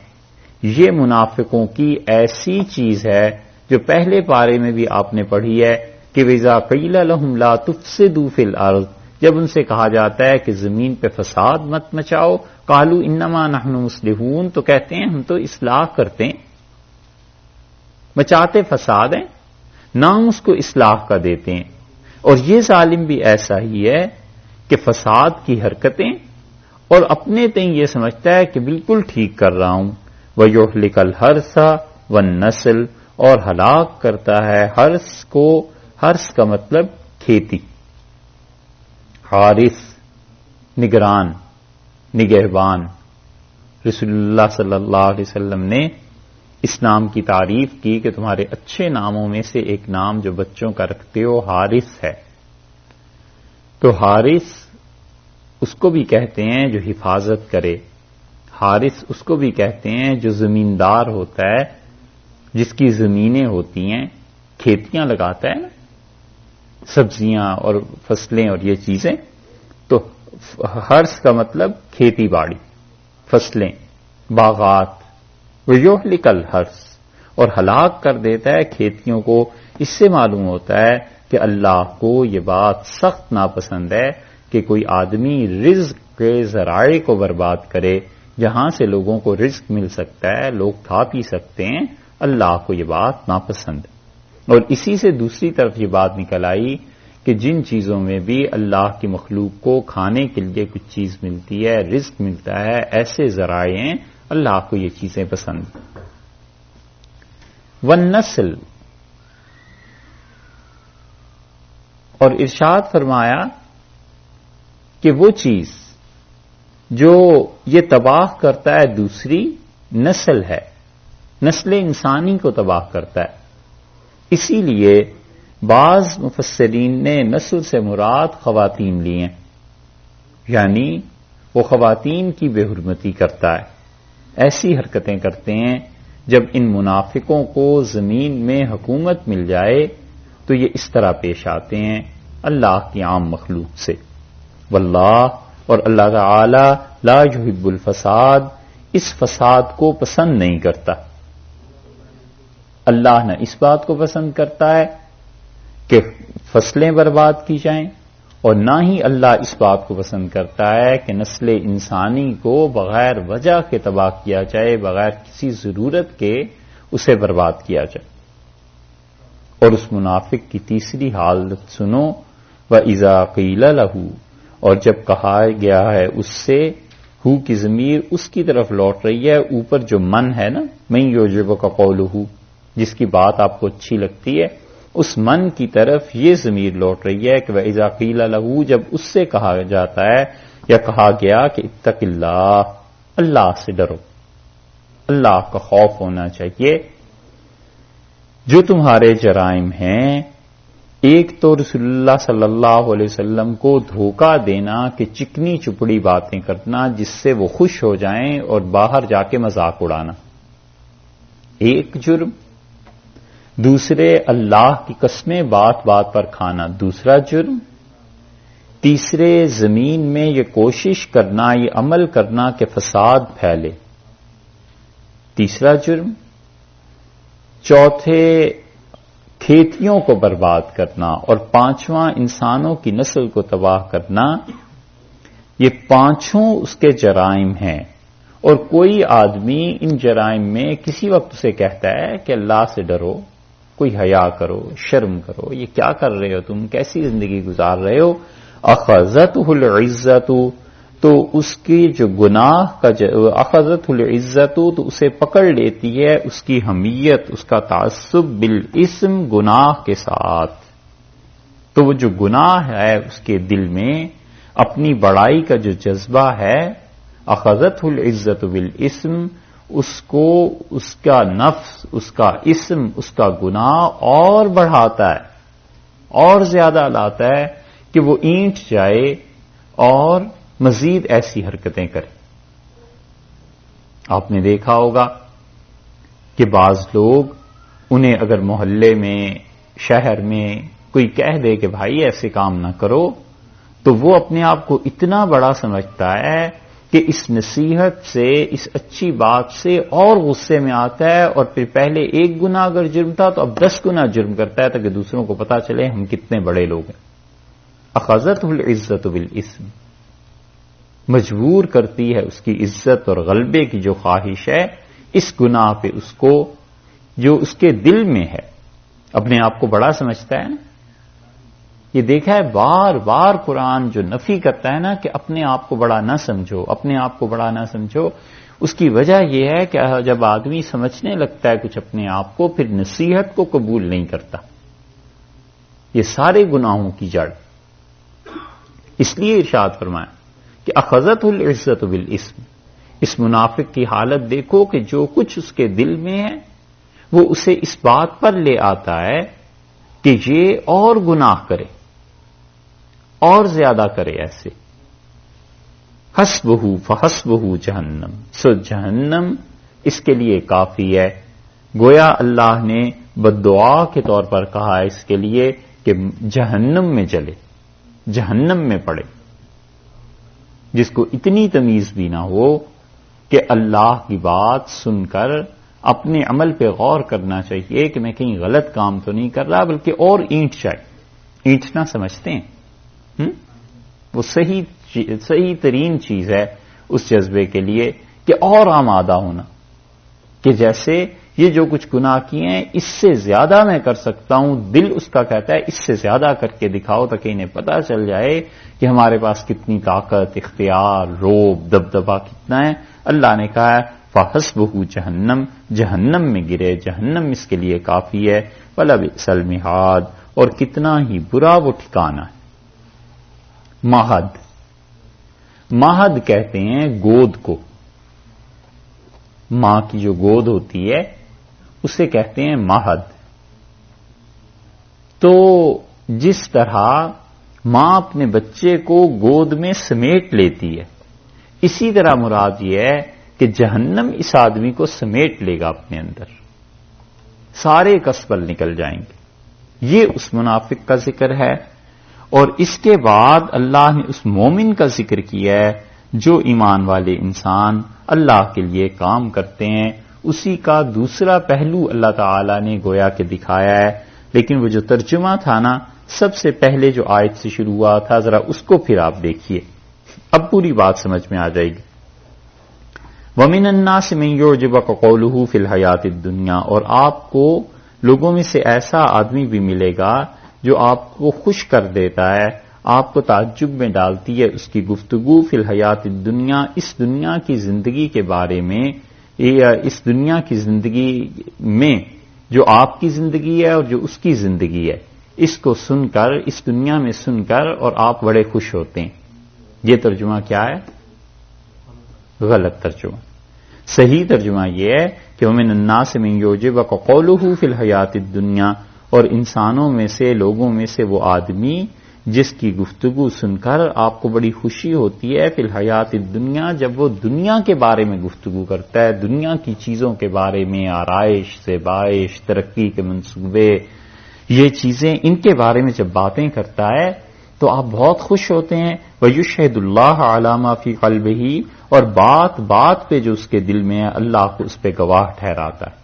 S1: یہ منافقوں کی ایسی چیز ہے جو پہلے پارے میں بھی آپ نے پڑھی ہے کہ وَإِذَا قِيلَ لَهُمْ لَا تُفْسِدُوا فِي الْأَرْضِ، جب ان سے کہا جاتا ہے کہ زمین پہ فساد مت مچاؤ، قَالُوا إِنَّمَا نَحْنُ مُصْلِحُونَ، تو کہتے ہیں ہم تو اصلاح کرتے ہیں۔ مچاتے فساد ہیں، نام اس کو اصلاح کا دیتے ہیں۔ اور یہ ظالم بھی ایسا ہی ہے کہ فساد کی حرکتیں اور اپنے تئیں یہ سمجھتا ہے کہ بالکل ٹھیک کر رہا ہوں۔ وَيُهْلِكَ الْحَرْثَ وَالنَّسْلَ، اور ہلاک کرتا ہے حرث کو، حرث کا مطلب کھیتی، حارث نگران، نگہبان۔ رسول اللہ صلی اللہ علیہ وسلم نے اس نام کی تعریف کی کہ تمہارے اچھے ناموں میں سے ایک نام جو بچوں کا رکھتے ہو حارث ہے۔ تو حارث اس کو بھی کہتے ہیں جو حفاظت کرے، حارث اس کو بھی کہتے ہیں جو زمیندار ہوتا ہے، جس کی زمینیں ہوتی ہیں، کھیتیاں لگاتا ہے نا، سبزیاں اور فصلیں اور یہ چیزیں۔ تو حرث کا مطلب کھیتی باڑی، فصلیں، باغات۔ وَيُهْلِكَ الْحَرْثَ، اور ہلاک کر دیتا ہے کھیتیوں کو۔ اس سے معلوم ہوتا ہے کہ اللہ کو یہ بات سخت ناپسند ہے کہ کوئی آدمی رزق کے ذرائع کو برباد کرے، جہاں سے لوگوں کو رزق مل سکتا ہے، لوگ کھا پی سکتے ہیں، اللہ کو یہ بات ناپسند ہے۔ اور اسی سے دوسری طرف یہ بات نکل آئی کہ جن چیزوں میں بھی اللہ کی مخلوق کو کھانے کے لیے کچھ چیز ملتی ہے، رزق ملتا ہے، ایسے ذرائع ہیں، اللہ کو یہ چیزیں پسند۔ والنسل، اور ارشاد فرمایا کہ وہ چیز جو یہ تباہ کرتا ہے دوسری نسل ہے، نسل انسانی کو تباہ کرتا ہے۔ اسی لیے بعض مفسرین نے نسل سے مراد خواتین لی ہیں، یعنی وہ خواتین کی بے حرمتی کرتا ہے، ایسی حرکتیں کرتے ہیں۔ جب ان منافقوں کو زمین میں حکومت مل جائے تو یہ اس طرح پیش آتے ہیں اللہ کی عام مخلوق سے۔ واللہ، اور اللہ تعالی لا یحب الفساد، اس فساد کو پسند نہیں کرتا۔ اللہ نہ اس بات کو پسند کرتا ہے کہ فصلیں برباد کی جائیں، اور نہ ہی اللہ اس بات کو پسند کرتا ہے کہ نسل انسانی کو بغیر وجہ کے تباہ کیا جائے، بغیر کسی ضرورت کے اسے برباد کیا جائے۔ اور اس منافق کی تیسری حالت سنو، وَإِذَا قِيلَ لَهُ، اور جب کہا گیا ہے اس سے، ہو کی ضمیر اس کی طرف لوٹ رہی ہے، اوپر جو من ہے نا، مَن يُعْجِبُكَ قَوْلُهُ، جس کی بات آپ کو اچھی لگتی ہے، اس من کی طرف یہ ضمیر لوٹ رہی ہے کہ وَإِذَا قِيلَ لَهُ، جب اس سے کہا جاتا ہے یا کہا گیا کہ اتق اللہ، اللہ سے ڈرو، اللہ کا خوف ہونا چاہیے۔ جو تمہارے جرائم ہیں، ایک تو رسول اللہ صلی اللہ علیہ وسلم کو دھوکہ دینا کہ چکنی چپڑی باتیں کرنا جس سے وہ خوش ہو جائیں اور باہر جا کے مذاق اڑانا، ایک جرم۔ دوسرے اللہ کی قسمیں بات بات پر کھانا، دوسرا جرم۔ تیسرے زمین میں یہ کوشش کرنا، یہ عمل کرنا کہ فساد پھیلے، تیسرا جرم۔ چوتھے کھیتیوں کو برباد کرنا، اور پانچواں انسانوں کی نسل کو تباہ کرنا۔ یہ پانچوں اس کے جرائم ہیں، اور کوئی آدمی ان جرائم میں کسی وقت اسے کہتا ہے کہ اللہ سے ڈرو، کوئی حیا کرو، شرم کرو، یہ کیا کر رہے ہو تم، کیسی زندگی گزار رہے ہو، اخذتہ العزت، تو اس کی جو گناہ کا اخذتہ العزت، تو اسے پکڑ لیتی ہے اس کی حمیت، اس کا تعصب بالاسم، گناہ کے ساتھ، تو وہ جو گناہ ہے اس کے دل میں اپنی بڑائی کا جو جذبہ ہے، اخذت العزت بالاسم، اس کو اس کا نفس، اس کا اسم، اس کا گناہ اور بڑھاتا ہے، اور زیادہ لاتا ہے کہ وہ اینٹ جائے اور مزید ایسی حرکتیں کرے۔ آپ نے دیکھا ہوگا کہ بعض لوگ، انہیں اگر محلے میں، شہر میں کوئی کہہ دے کہ بھائی ایسے کام نہ کرو، تو وہ اپنے آپ کو اتنا بڑا سمجھتا ہے کہ اس نصیحت سے، اس اچھی بات سے اور غصے میں آتا ہے، اور پھر پہلے ایک گناہ اگر جرم تھا تو اب 10 گنا جرم کرتا ہے تاکہ دوسروں کو پتا چلے ہم کتنے بڑے لوگ ہیں۔ اخذت العزت بالاسم، مجبور کرتی ہے اس کی عزت اور غلبے کی جو خواہش ہے اس گناہ پہ اس کو، جو اس کے دل میں ہے، اپنے آپ کو بڑا سمجھتا ہے نا۔ یہ دیکھا ہے بار بار قرآن جو نفی کرتا ہے نا کہ اپنے آپ کو بڑا نہ سمجھو، اپنے آپ کو بڑا نہ سمجھو، اس کی وجہ یہ ہے کہ جب آدمی سمجھنے لگتا ہے کچھ اپنے آپ کو، پھر نصیحت کو قبول نہیں کرتا۔ یہ سارے گناہوں کی جڑ، اس لیے ارشاد فرمایا کہ اخذت العزت بالاسم۔ اس منافق کی حالت دیکھو کہ جو کچھ اس کے دل میں ہے وہ اسے اس بات پر لے آتا ہے کہ یہ اور گناہ کرے، اور زیادہ کرے ایسے۔ حسبہ فحسبہ جہنم، سو جہنم اس کے لیے کافی ہے۔ گویا اللہ نے بددعا کے طور پر کہا ہے اس کے لیے کہ جہنم میں جلے، جہنم میں پڑے، جس کو اتنی تمیز بھی نہ ہو کہ اللہ کی بات سن کر اپنے عمل پہ غور کرنا چاہیے کہ میں کہیں غلط کام تو نہیں کر رہا، بلکہ اور اینٹ چاہیے۔ اینٹنا سمجھتے ہیں، وہ صحیح ترین چیز ہے اس جذبے کے لیے کہ اور آمادہ ہونا، کہ جیسے یہ جو کچھ گناہ کیے ہیں اس سے زیادہ میں کر سکتا ہوں، دل اس کا کہتا ہے اس سے زیادہ کر کے دکھاؤ تاکہ انہیں پتہ چل جائے کہ ہمارے پاس کتنی طاقت، اختیار، روب، دبدبہ کتنا ہے۔ اللہ نے کہا ہے فحسبہ جہنم، جہنم میں گرے، جہنم اس کے لیے کافی ہے۔ وَلَبِئْسَ الْمِہَادُ، اور کتنا ہی برا وہ ٹھکانہ ہے۔ مہد، مہد کہتے ہیں گود کو، ماں کی جو گود ہوتی ہے اسے کہتے ہیں مہد۔ تو جس طرح ماں اپنے بچے کو گود میں سمیٹ لیتی ہے، اسی طرح مراد یہ ہے کہ جہنم اس آدمی کو سمیٹ لے گا اپنے اندر، سارے کسبل نکل جائیں گے۔ یہ اس منافق کا ذکر ہے، اور اس کے بعد اللہ نے اس مومن کا ذکر کیا ہے جو ایمان والے انسان اللہ کے لیے کام کرتے ہیں۔ اسی کا دوسرا پہلو اللہ تعالی نے گویا کہ دکھایا ہے، لیکن وہ جو ترجمہ تھا نا سب سے پہلے جو آیت سے شروع ہوا تھا، ذرا اس کو پھر آپ دیکھیے، اب پوری بات سمجھ میں آ جائے گی۔ وَمِنَ النَّاسِ مَن يُعْجِبُكَ قَوْلُهُ فِي الْحَيَاةِ الدُّنْيَا، اور آپ کو لوگوں میں سے ایسا آدمی بھی ملے گا جو آپ کو خوش کر دیتا ہے، آپ کو تعجب میں ڈالتی ہے اس کی گفتگو فی الحیات الدنیا، اس دنیا کی زندگی کے بارے میں، اس دنیا کی زندگی میں جو آپ کی زندگی ہے اور جو اس کی زندگی ہے، اس کو سن کر، اس دنیا میں سن کر، اور آپ بڑے خوش ہوتے ہیں۔ یہ ترجمہ کیا ہے؟ غلط ترجمہ۔ صحیح ترجمہ یہ ہے کہ وَمِنَ النَّاسِ مَن يُعْجِبُكَ قَوْلُهُ فِي الْحَيَاةِ الدُّنْيَا، اور انسانوں میں سے، لوگوں میں سے وہ آدمی جس کی گفتگو سن کر آپ کو بڑی خوشی ہوتی ہے فی الحیات الدنیا، جب وہ دنیا کے بارے میں گفتگو کرتا ہے، دنیا کی چیزوں کے بارے میں، آرائش، زیبائش، ترقی کے منصوبے، یہ چیزیں، ان کے بارے میں جب باتیں کرتا ہے تو آپ بہت خوش ہوتے ہیں۔ وَيُشْهِدُ اللَّهَ عَلَى مَا فِي قَلْبِهِ، اور بات بات پہ جو اس کے دل میں ہے اللہ کو اس پہ گواہ ٹھہراتا ہے۔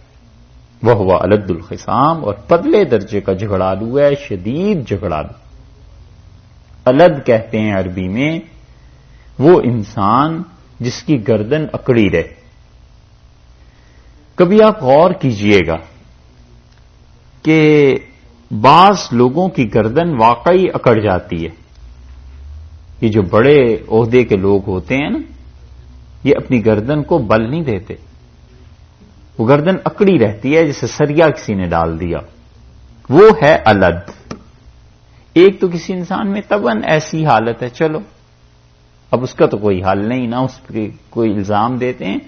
S1: وَهُوَ أَلَدُّ الْخِصَامِ، اور پرلے درجے کا جھگڑالو ہے، شدید جھگڑالو۔ الد کہتے ہیں عربی میں وہ انسان جس کی گردن اکڑی رہے۔ کبھی آپ غور کیجئے گا کہ بعض لوگوں کی گردن واقعی اکڑ جاتی ہے۔ یہ جو بڑے عہدے کے لوگ ہوتے ہیں نا، یہ اپنی گردن کو بل نہیں دیتے، وہ گردن اکڑی رہتی ہے جیسے سریا کسی نے ڈال دیا، وہ ہے الد۔ ایک تو کسی انسان میں طبعاً ایسی حالت ہے، چلو اب اس کا تو کوئی حل نہیں، نہ اس پہ کوئی الزام دیتے ہیں،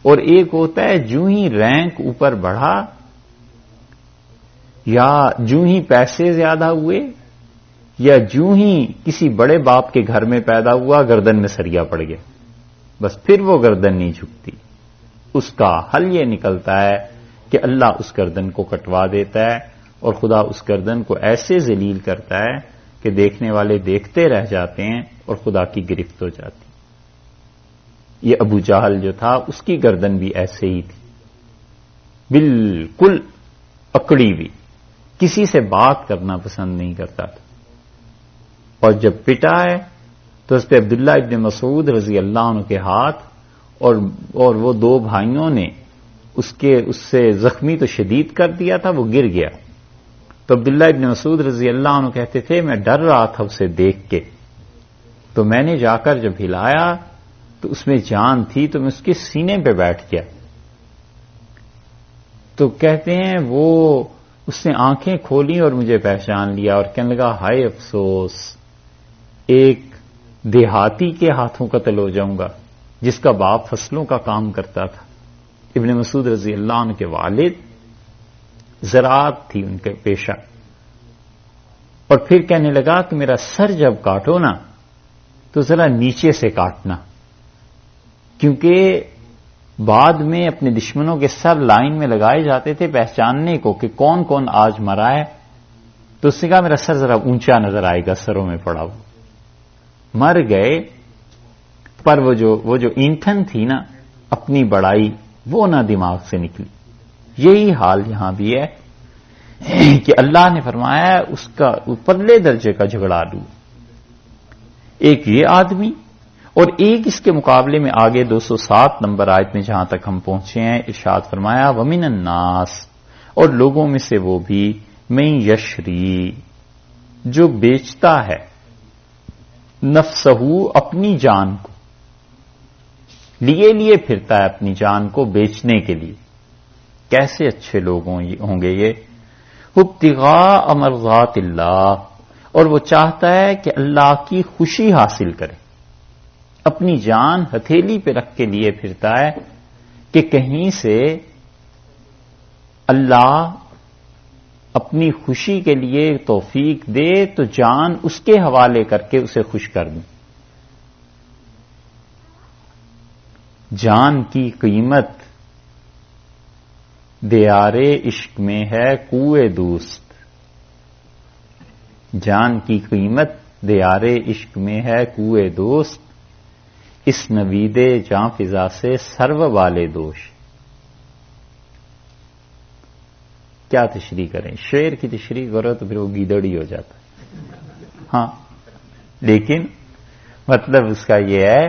S1: اور ایک ہوتا ہے جو ہی رینک اوپر بڑھا یا جو ہی پیسے زیادہ ہوئے یا جو ہی کسی بڑے باپ کے گھر میں پیدا ہوا، گردن میں سریا پڑ گیا، بس پھر وہ گردن نہیں جھکتی۔ اس کا حل یہ نکلتا ہے کہ اللہ اس گردن کو کٹوا دیتا ہے، اور خدا اس گردن کو ایسے ذلیل کرتا ہے کہ دیکھنے والے دیکھتے رہ جاتے ہیں اور خدا کی گرفت ہو جاتی۔ یہ ابو جہل جو تھا اس کی گردن بھی ایسے ہی تھی، بالکل اکڑی ہوئی، کسی سے بات کرنا پسند نہیں کرتا تھا، اور جب پٹا ہے تو اس پہ عبداللہ ابن مسعود رضی اللہ عنہ کے ہاتھ اور وہ دو بھائیوں نے اس سے زخمی تو شدید کر دیا تھا، وہ گر گیا۔ تو عبداللہ ابن مسعود رضی اللہ عنہ کہتے تھے میں ڈر رہا تھا اسے دیکھ کے، تو میں نے جا کر جب ہلایا تو اس میں جان تھی، تو میں اس کے سینے پہ بیٹھ گیا۔ تو کہتے ہیں وہ اس نے آنکھیں کھولی اور مجھے پہچان لیا اور کہنے لگا ہائے افسوس، ایک دیہاتی کے ہاتھوں قتل ہو جاؤں گا جس کا باپ فصلوں کا کام کرتا تھا۔ ابن مسعود رضی اللہ عنہ کے والد زراعت تھی ان کے پیشہ، اور پھر کہنے لگا کہ میرا سر جب کاٹو نا تو ذرا نیچے سے کاٹنا، کیونکہ بعد میں اپنے دشمنوں کے سر لائن میں لگائے جاتے تھے پہچاننے کو کہ کون کون آج مرا ہے، تو اس نے کہا میرا سر ذرا اونچا نظر آئے گا سروں میں پڑا ہوا۔ مر گئے، پر وہ جو اینٹھن تھی نا اپنی بڑائی، وہ نہ دماغ سے نکلی۔ یہی حال یہاں بھی ہے کہ اللہ نے فرمایا اس کا پرلے درجے کا جھگڑا لو، ایک یہ آدمی، اور ایک اس کے مقابلے میں آگے 207 نمبر آیت میں جہاں تک ہم پہنچے ہیں ارشاد فرمایا وَمِنَ النَّاسِ، اور لوگوں میں سے وہ بھی مَن یشری، جو بیچتا ہے نفسہ، اپنی جان کو، لیے پھرتا ہے اپنی جان کو بیچنے کے لیے۔ کیسے اچھے لوگ ہوں گے یہ، ابتغاء مرضات اللہ، اور وہ چاہتا ہے کہ اللہ کی خوشی حاصل کرے، اپنی جان ہتھیلی پہ رکھ کے لیے پھرتا ہے کہ کہیں سے اللہ اپنی خوشی کے لیے توفیق دے تو جان اس کے حوالے کر کے اسے خوش کر دیں۔ جان کی قیمت دیار عشق میں ہے کوئے دوست، جان کی قیمت دیار عشق میں ہے کوئے دوست، اس نوید جاں فضا سے سرو والے دوش۔ کیا تشریح کریں، شعر کی تشریح کرو تو پھر وہ گیدڑی ہو جاتا ہے۔ ہاں، لیکن مطلب اس کا یہ ہے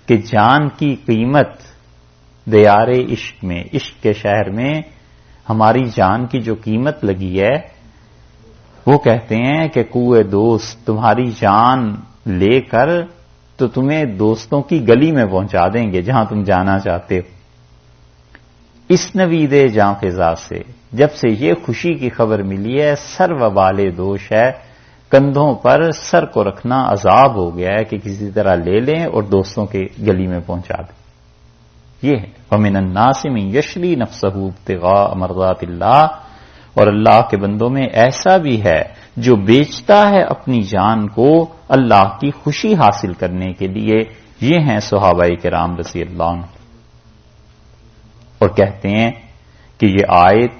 S1: کہ جان کی قیمت دیار عشق میں، عشق کے شہر میں ہماری جان کی جو قیمت لگی ہے، وہ کہتے ہیں کہ کوئے دوست، تمہاری جان لے کر تو تمہیں دوستوں کی گلی میں پہنچا دیں گے جہاں تم جانا چاہتے ہو۔ اس نوید جاں فضا سے، جب سے یہ خوشی کی خبر ملی ہے، سر و بالے دوش ہے، کندھوں پر سر کو رکھنا عذاب ہو گیا ہے کہ کسی طرح لے لیں اور دوستوں کے گلی میں پہنچا دیں۔ یہ ہے وَمِنَ النَّاسِ مَن یشری نَفْسَهُ ابْتِغَاءَ مَرْضَاتِ اللہ، اور اللہ کے بندوں میں ایسا بھی ہے جو بیچتا ہے اپنی جان کو اللہ کی خوشی حاصل کرنے کے لیے۔ یہ ہیں صحابہ کرام رضی اللہ عنہ، اور کہتے ہیں کہ یہ آیت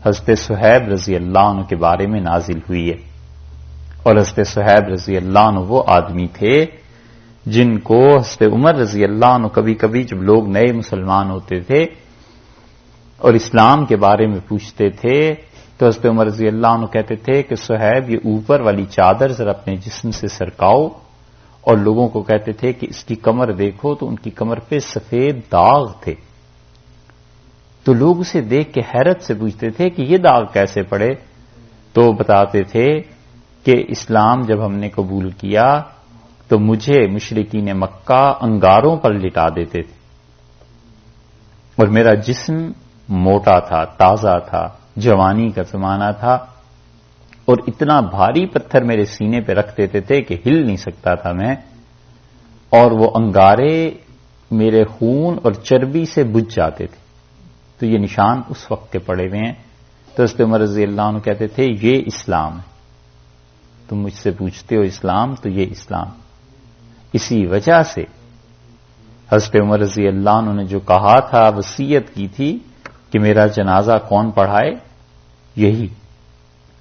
S1: حضرت صہیب رضی اللہ عنہ کے بارے میں نازل ہوئی ہے، اور حضرت صہیب رضی اللہ عنہ وہ آدمی تھے جن کو حضرت عمر رضی اللہ عنہ کبھی کبھی جب لوگ نئے مسلمان ہوتے تھے اور اسلام کے بارے میں پوچھتے تھے تو حضرت عمر رضی اللہ عنہ کہتے تھے کہ صہیب یہ اوپر والی چادر ذرا اپنے جسم سے سرکاؤ، اور لوگوں کو کہتے تھے کہ اس کی کمر دیکھو تو ان کی کمر پہ سفید داغ تھے، تو لوگ اسے دیکھ کے حیرت سے پوچھتے تھے کہ یہ داغ کیسے پڑے، تو بتاتے تھے کہ اسلام جب ہم نے قبول کیا تو مجھے مشرکین مکہ انگاروں پر لٹا دیتے تھے، اور میرا جسم موٹا تھا، تازہ تھا، جوانی کا زمانہ تھا، اور اتنا بھاری پتھر میرے سینے پہ رکھ دیتے تھے کہ ہل نہیں سکتا تھا میں، اور وہ انگارے میرے خون اور چربی سے بجھ جاتے تھے. تو یہ نشان اس وقت کے پڑے ہوئے ہیں. تو حضرت عمر رضی اللہ عنہ کہتے تھے یہ اسلام ہے. تم مجھ سے پوچھتے ہو اسلام، تو یہ اسلام. اسی وجہ سے حضرت عمر رضی اللہ عنہ نے جو کہا تھا، وصیت کی تھی کہ میرا جنازہ کون پڑھائے، یہی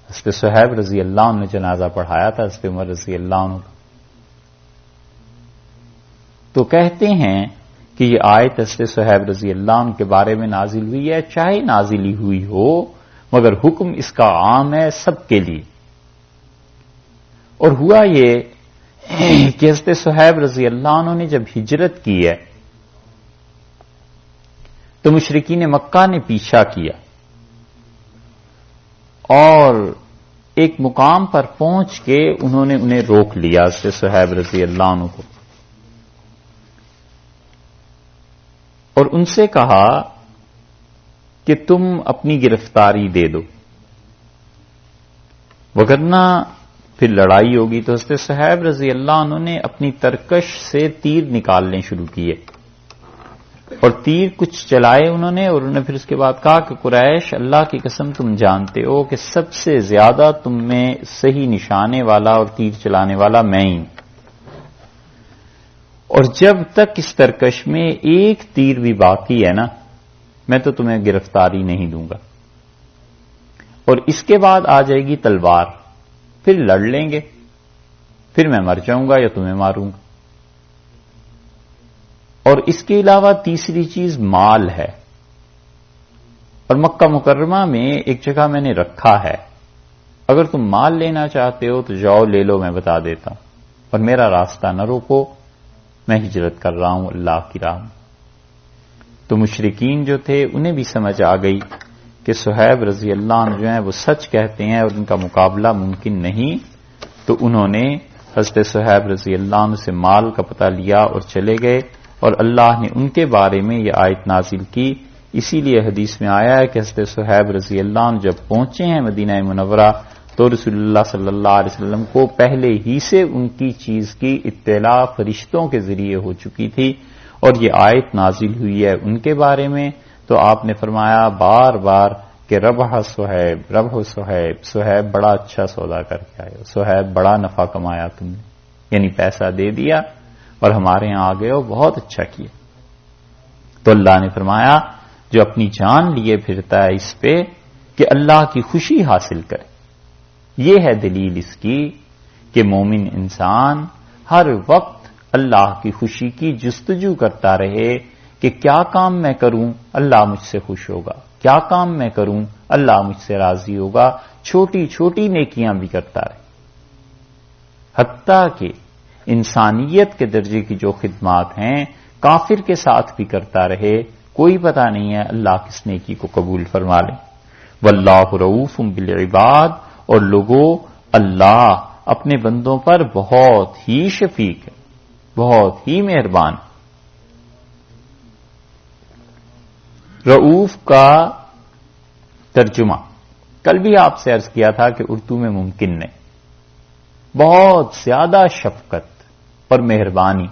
S1: حضرت صہیب رضی اللہ عنہ نے جنازہ پڑھایا تھا حضرت عمر رضی اللہ عنہ کا. تو کہتے ہیں کہ یہ آیت حضرت صہیب رضی اللہ عنہ کے بارے میں نازل ہوئی ہے، چاہے نازل ہوئی ہو مگر حکم اس کا عام ہے سب کے لیے. اور ہوا یہ کہ حضرت صہیب رضی اللہ عنہ نے جب ہجرت کی ہے تو مشرکین مکہ نے پیچھا کیا اور ایک مقام پر پہنچ کے انہوں نے انہیں روک لیا حضرت صہیب رضی اللہ عنہ کو، اور ان سے کہا کہ تم اپنی گرفتاری دے دو وگرنہ پھر لڑائی ہوگی. تو حضرت صہیب رضی اللہ عنہ نے اپنی ترکش سے تیر نکالنے شروع کیے اور تیر کچھ چلائے انہوں نے، اور انہوں نے پھر اس کے بعد کہا کہ قریش، اللہ کی قسم تم جانتے ہو کہ سب سے زیادہ تم میں صحیح نشانے والا اور تیر چلانے والا میں ہی، اور جب تک اس ترکش میں ایک تیر بھی باقی ہے نا میں تو تمہیں گرفتاری نہیں دوں گا، اور اس کے بعد آ جائے گی تلوار، پھر لڑ لیں گے، پھر میں مر جاؤں گا یا تمہیں ماروں گا. اور اس کے علاوہ تیسری چیز مال ہے، اور مکہ مکرمہ میں ایک جگہ میں نے رکھا ہے، اگر تم مال لینا چاہتے ہو تو جاؤ لے لو، میں بتا دیتا ہوں، اور میرا راستہ نہ روکو، میں ہجرت کر رہا ہوں اللہ کی راہ میں. تو مشرکین جو تھے انہیں بھی سمجھ آ گئی کہ صہیب رضی اللہ عنہ جو ہیں وہ سچ کہتے ہیں اور ان کا مقابلہ ممکن نہیں. تو انہوں نے حضرت صہیب رضی اللہ عنہ سے مال کا پتہ لیا اور چلے گئے، اور اللہ نے ان کے بارے میں یہ آیت نازل کی. اسی لیے حدیث میں آیا ہے کہ حضرت صہیب رضی اللہ عنہ جب پہنچے ہیں مدینہ منورہ تو رسول اللہ صلی اللہ علیہ وسلم کو پہلے ہی سے ان کی چیز کی اطلاع فرشتوں کے ذریعے ہو چکی تھی، اور یہ آیت نازل ہوئی ہے ان کے بارے میں. تو آپ نے فرمایا بار بار کہ ربح صہیب، ربح صہیب، صہیب بڑا اچھا سودا کر کے آئے، صہیب بڑا نفع کمایا تم نے، یعنی پیسہ دے دیا اور ہمارے ہاں آ گئے ہو، بہت اچھا کیا. تو اللہ نے فرمایا جو اپنی جان لیے پھرتا ہے اس پہ کہ اللہ کی خوشی حاصل کرے، یہ ہے دلیل اس کی کہ مومن انسان ہر وقت اللہ کی خوشی کی جستجو کرتا رہے کہ کیا کام میں کروں اللہ مجھ سے خوش ہوگا، کیا کام میں کروں اللہ مجھ سے راضی ہوگا. چھوٹی چھوٹی نیکیاں بھی کرتا رہے، حتیٰ کہ انسانیت کے درجے کی جو خدمات ہیں کافر کے ساتھ بھی کرتا رہے، کوئی پتہ نہیں ہے اللہ کس نیکی کو قبول فرما لے. واللہ رؤوف بالعباد، اور لوگوں اللہ اپنے بندوں پر بہت ہی شفیق ہے، بہت ہی مہربان. رؤوف کا ترجمہ کل بھی آپ سے عرض کیا تھا کہ اردو میں ممکن نہیں، بہت زیادہ شفقت اور مہربانی،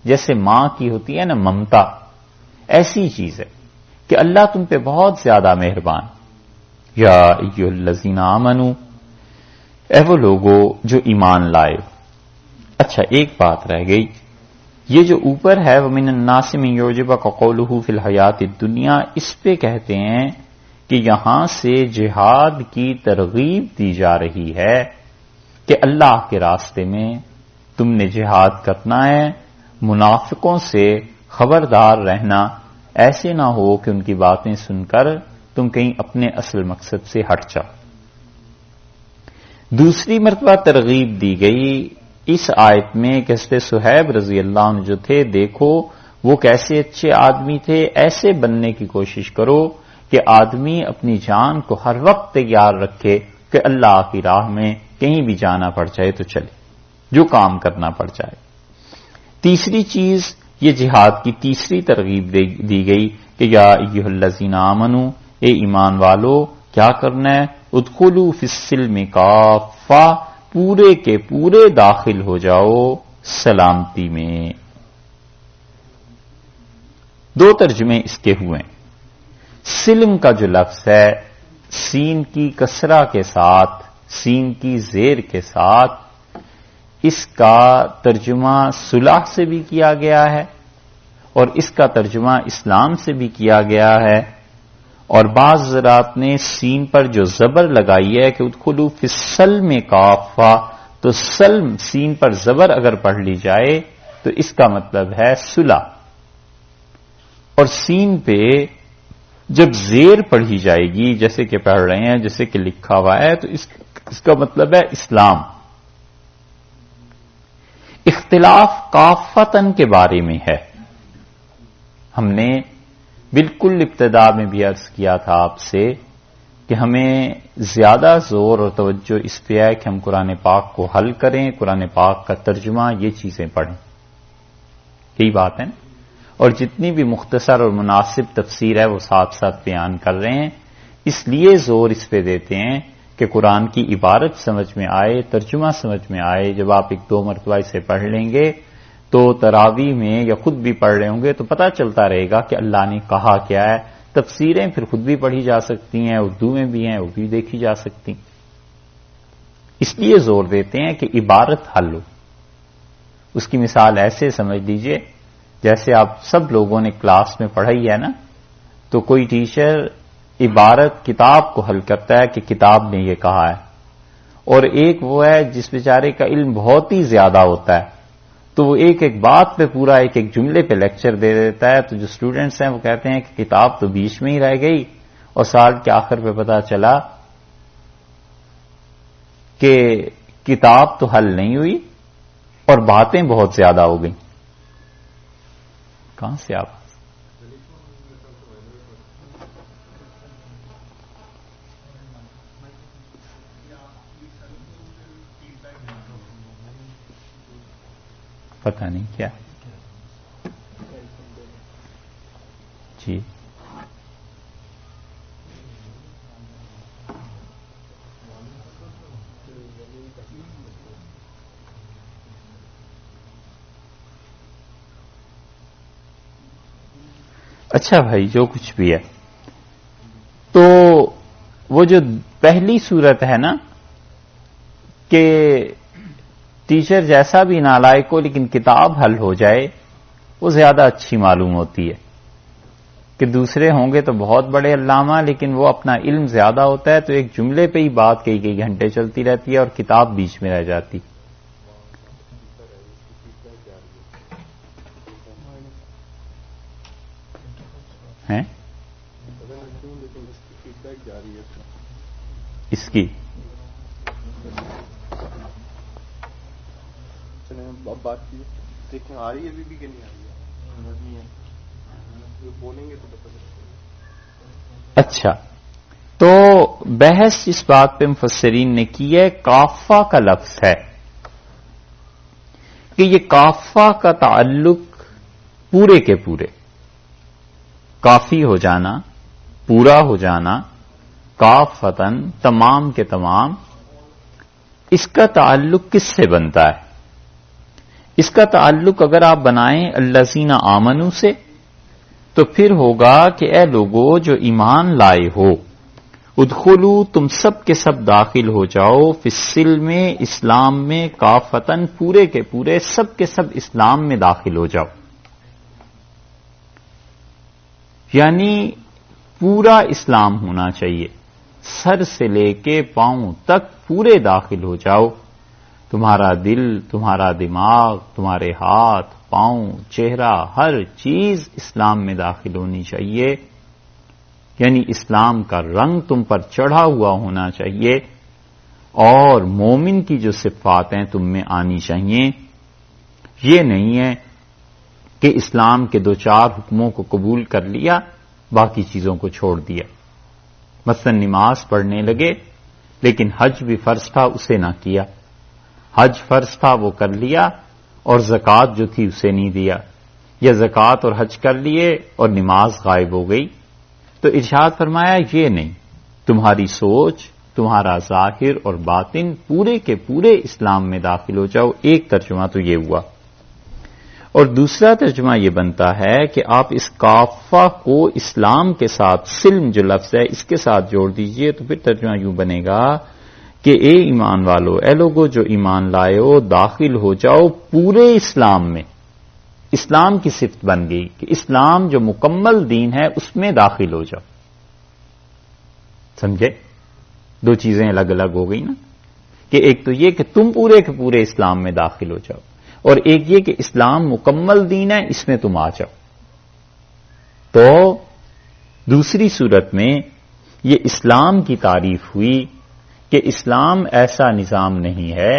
S1: جیسے ماں کی ہوتی ہے نا ممتا، ایسی چیز ہے کہ اللہ تم پہ بہت زیادہ مہربان. یا ایھا الذین آمنو، اے وہ لوگو جو ایمان لائے. اچھا ایک بات رہ گئی، یہ جو اوپر ہے وَمِنَ النَّاسِ مَن يُعْجِبُكَ قَوْلُهُ فِي الْحَيَاةِ الدُّنْيَا، اس پہ کہتے ہیں کہ یہاں سے جہاد کی ترغیب دی جا رہی ہے کہ اللہ کے راستے میں تم نے جہاد کرنا ہے. منافقوں سے خبردار رہنا، ایسے نہ ہو کہ ان کی باتیں سن کر تم کہیں اپنے اصل مقصد سے ہٹ جاؤ. دوسری مرتبہ ترغیب دی گئی اس آیت میں کہ حضرت صہیب رضی اللہ عنہ جو تھے، دیکھو وہ کیسے اچھے آدمی تھے، ایسے بننے کی کوشش کرو کہ آدمی اپنی جان کو ہر وقت تیار رکھے کہ اللہ کی راہ میں کہیں بھی جانا پڑ جائے تو چلے، جو کام کرنا پڑ جائے. تیسری چیز یہ جہاد کی تیسری ترغیب دی گئی کہ یا ایھا الذین آمنو، اے ایمان والو کیا کرنا ہے، ادخلوا فی السلم کافہ، پورے کے پورے داخل ہو جاؤ سلامتی میں۔ دو ترجمے اس کے ہوئے۔ سلم کا جو لفظ ہے سین کی کسرہ کے ساتھ، سین کی زیر کے ساتھ، اس کا ترجمہ صلح سے بھی کیا گیا ہے اور اس کا ترجمہ اسلام سے بھی کیا گیا ہے، اور بعض حضرات نے سین پر جو زبر لگائی ہے کہ ادخلوا فی السلم کافہ، تو سلم سین پر زبر اگر پڑھ لی جائے تو اس کا مطلب ہے صلح، اور سین پہ جب زیر پڑھی جائے گی جیسے کہ پڑھ رہے ہیں، جیسے کہ لکھا ہوا ہے، تو اس کا مطلب ہے اسلام۔ اختلاف کافتن کے بارے میں ہے۔ ہم نے بالکل ابتدا میں بھی عرض کیا تھا آپ سے کہ ہمیں زیادہ زور اور توجہ اس پہ ہے کہ ہم قرآن پاک کو حل کریں، قرآن پاک کا ترجمہ، یہ چیزیں پڑھیں، یہی بات ہے نا؟ اور جتنی بھی مختصر اور مناسب تفسیر ہے وہ ساتھ ساتھ بیان کر رہے ہیں، اس لیے زور اس پہ دیتے ہیں کہ قرآن کی عبارت سمجھ میں آئے، ترجمہ سمجھ میں آئے۔ جب آپ ایک دو مرتبہ اسے پڑھ لیں گے تو تراویح میں یا خود بھی پڑھ رہے ہوں گے تو پتہ چلتا رہے گا کہ اللہ نے کہا کیا ہے۔ تفسیریں پھر خود بھی پڑھی جا سکتی ہیں، اردو میں بھی ہیں، وہ بھی دیکھی جا سکتی، اس لیے زور دیتے ہیں کہ عبارت حل ہو۔ اس کی مثال ایسے سمجھ لیجئے جیسے آپ سب لوگوں نے کلاس میں پڑھائی ہے نا، تو کوئی ٹیچر عبارت کتاب کو حل کرتا ہے کہ کتاب نے یہ کہا ہے، اور ایک وہ ہے جس بیچارے کا علم بہت ہی زیادہ ہوتا ہے تو وہ ایک ایک بات پہ پورا ایک ایک جملے پہ لیکچر دے دیتا ہے، تو جو اسٹوڈنٹس ہیں وہ کہتے ہیں کہ کتاب تو بیچ میں ہی رہ گئی اور سال کے آخر پہ پتا چلا کہ کتاب تو حل نہیں ہوئی اور باتیں بہت زیادہ ہو گئیں۔ کہاں سے آپ؟ پتہ نہیں کیا جی۔ اچھا بھائی، جو کچھ بھی ہے، تو وہ جو پہلی صورت ہے نا کہ ٹیچر جیسا بھی نالائق ہو لیکن کتاب حل ہو جائے، وہ زیادہ اچھی معلوم ہوتی ہے کہ دوسرے ہوں گے تو بہت بڑے علامہ لیکن وہ اپنا علم زیادہ ہوتا ہے تو ایک جملے پہ ہی بات کئی گھنٹے چلتی رہتی ہے اور کتاب بیچ میں رہ جاتی ہیں۔ اس کی
S2: اب بات کی دیکھیں آ رہی ہے ابھی بھی کہ نہیں آ رہی ہے، بولیں گے تو
S1: اچھا، تو بحث اس بات پہ مفسرین نے کی ہے، کافہ کا لفظ ہے کہ یہ کافہ کا تعلق پورے کے پورے، کافی ہو جانا، پورا ہو جانا، کافتن تمام کے تمام، اس کا تعلق کس سے بنتا ہے؟ اس کا تعلق اگر آپ بنائیں الذین آمنوا سے تو پھر ہوگا کہ اے لوگو جو ایمان لائے ہو، ادخلوا تم سب کے سب داخل ہو جاؤ، فی السلم اسلام میں، کافتن پورے کے پورے، سب کے سب اسلام میں داخل ہو جاؤ، یعنی پورا اسلام ہونا چاہیے، سر سے لے کے پاؤں تک پورے داخل ہو جاؤ، تمہارا دل، تمہارا دماغ، تمہارے ہاتھ، پاؤں، چہرہ، ہر چیز اسلام میں داخل ہونی چاہیے، یعنی اسلام کا رنگ تم پر چڑھا ہوا ہونا چاہیے، اور مومن کی جو صفات ہیں تم میں آنی چاہیے۔ یہ نہیں ہے کہ اسلام کے 2-4 حکموں کو قبول کر لیا، باقی چیزوں کو چھوڑ دیا، مثلا نماز پڑھنے لگے لیکن حج بھی فرض تھا اسے نہ کیا، حج فرض تھا وہ کر لیا اور زکوٰۃ جو تھی اسے نہیں دیا، یا زکوٰۃ اور حج کر لیے اور نماز غائب ہو گئی، تو ارشاد فرمایا یہ نہیں، تمہاری سوچ، تمہارا ظاہر اور باطن پورے کے پورے اسلام میں داخل ہو جاؤ. ایک ترجمہ تو یہ ہوا. اور دوسرا ترجمہ یہ بنتا ہے کہ آپ اس کافہ کو اسلام کے ساتھ، سلم جو لفظ ہے اس کے ساتھ جوڑ دیجئے، تو پھر ترجمہ یوں بنے گا کہ اے ایمان والو، اے لوگو جو ایمان لائے ہو، داخل ہو جاؤ پورے اسلام میں. اسلام کی صفت بن گئی کہ اسلام جو مکمل دین ہے اس میں داخل ہو جاؤ. سمجھے؟ دو چیزیں الگ الگ ہو گئی نا، کہ ایک تو یہ کہ تم پورے کے پورے اسلام میں داخل ہو جاؤ، اور ایک یہ کہ اسلام مکمل دین ہے، اس میں تم آ جاؤ. تو دوسری صورت میں یہ اسلام کی تعریف ہوئی کہ اسلام ایسا نظام نہیں ہے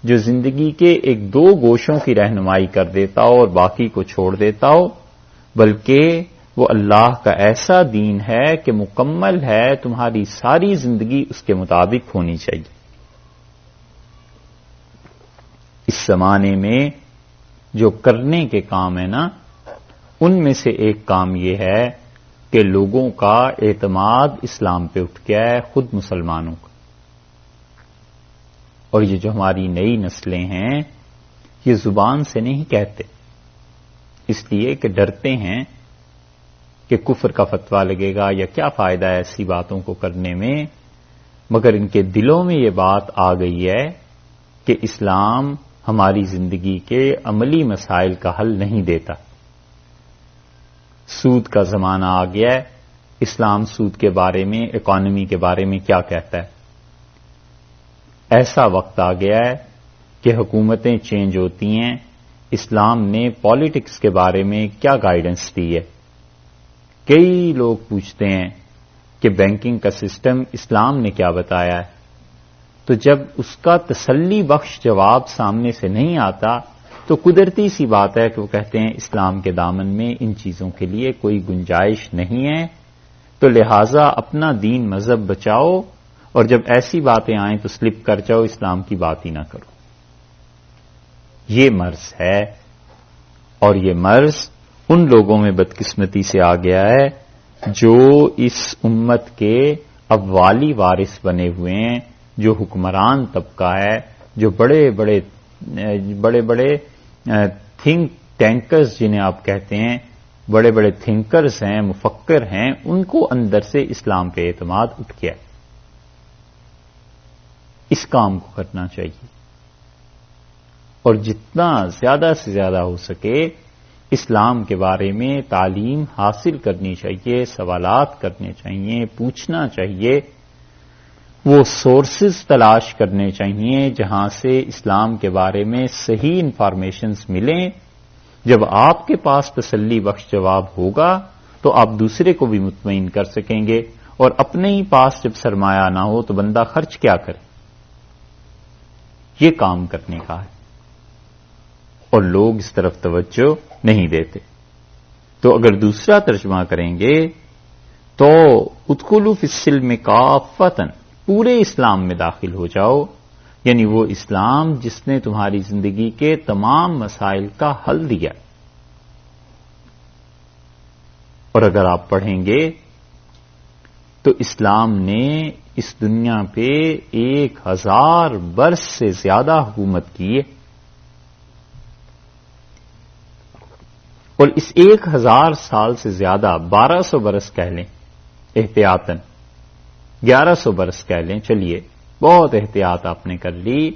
S1: جو زندگی کے ایک دو گوشوں کی رہنمائی کر دیتا ہو اور باقی کو چھوڑ دیتا ہو، بلکہ وہ اللہ کا ایسا دین ہے کہ مکمل ہے، تمہاری ساری زندگی اس کے مطابق ہونی چاہیے. اس زمانے میں جو کرنے کے کام ہے نا، ان میں سے ایک کام یہ ہے کہ لوگوں کا اعتماد اسلام پہ اٹھ گیا ہے، خود مسلمانوں کا. اور یہ جو ہماری نئی نسلیں ہیں یہ زبان سے نہیں کہتے، اس لیے کہ ڈرتے ہیں کہ کفر کا فتویٰ لگے گا یا کیا فائدہ ہے ایسی باتوں کو کرنے میں، مگر ان کے دلوں میں یہ بات آ گئی ہے کہ اسلام ہماری زندگی کے عملی مسائل کا حل نہیں دیتا. سود کا زمانہ آ گیا ہے، اسلام سود کے بارے میں، اکانومی کے بارے میں کیا کہتا ہے؟ ایسا وقت آ گیا ہے کہ حکومتیں چینج ہوتی ہیں، اسلام نے پالیٹکس کے بارے میں کیا گائیڈنس دی ہے؟ کئی لوگ پوچھتے ہیں کہ بینکنگ کا سسٹم اسلام نے کیا بتایا ہے؟ تو جب اس کا تسلی بخش جواب سامنے سے نہیں آتا تو قدرتی سی بات ہے کہ وہ کہتے ہیں اسلام کے دامن میں ان چیزوں کے لیے کوئی گنجائش نہیں ہے، تو لہذا اپنا دین مذہب بچاؤ، اور جب ایسی باتیں آئیں تو سلپ کر جاؤ، اسلام کی بات ہی نہ کرو. یہ مرض ہے، اور یہ مرض ان لوگوں میں بدقسمتی سے آ گیا ہے جو اس امت کے اوالی وارث بنے ہوئے ہیں، جو حکمران طبقہ ہے، جو بڑے بڑے تھنک ٹینکرز جنہیں آپ کہتے ہیں، بڑے بڑے تھنکرز ہیں، مفکر ہیں، ان کو اندر سے اسلام پہ اعتماد اٹھ گیا. اس کام کو کرنا چاہیے، اور جتنا زیادہ سے زیادہ ہو سکے اسلام کے بارے میں تعلیم حاصل کرنی چاہیے، سوالات کرنے چاہیے، پوچھنا چاہیے، وہ سورسز تلاش کرنے چاہیے جہاں سے اسلام کے بارے میں صحیح انفارمیشنز ملیں. جب آپ کے پاس تسلی بخش جواب ہوگا تو آپ دوسرے کو بھی مطمئن کر سکیں گے، اور اپنے ہی پاس جب سرمایہ نہ ہو تو بندہ خرچ کیا کرے؟ یہ کام کرنے کا ہے، اور لوگ اس طرف توجہ نہیں دیتے. تو اگر دوسرا ترجمہ کریں گے تو ادخلوا فی السلم کافۃ، پورے اسلام میں داخل ہو جاؤ، یعنی وہ اسلام جس نے تمہاری زندگی کے تمام مسائل کا حل دیا. اور اگر آپ پڑھیں گے تو اسلام نے اس دنیا پہ 1000 برس سے زیادہ حکومت کی ہے، اور اس 1000 سال سے زیادہ 1200 برس کہہ لیں احتیاطاً، 1100 برس کہہ لیں، چلیے بہت احتیاط آپ نے کر لی.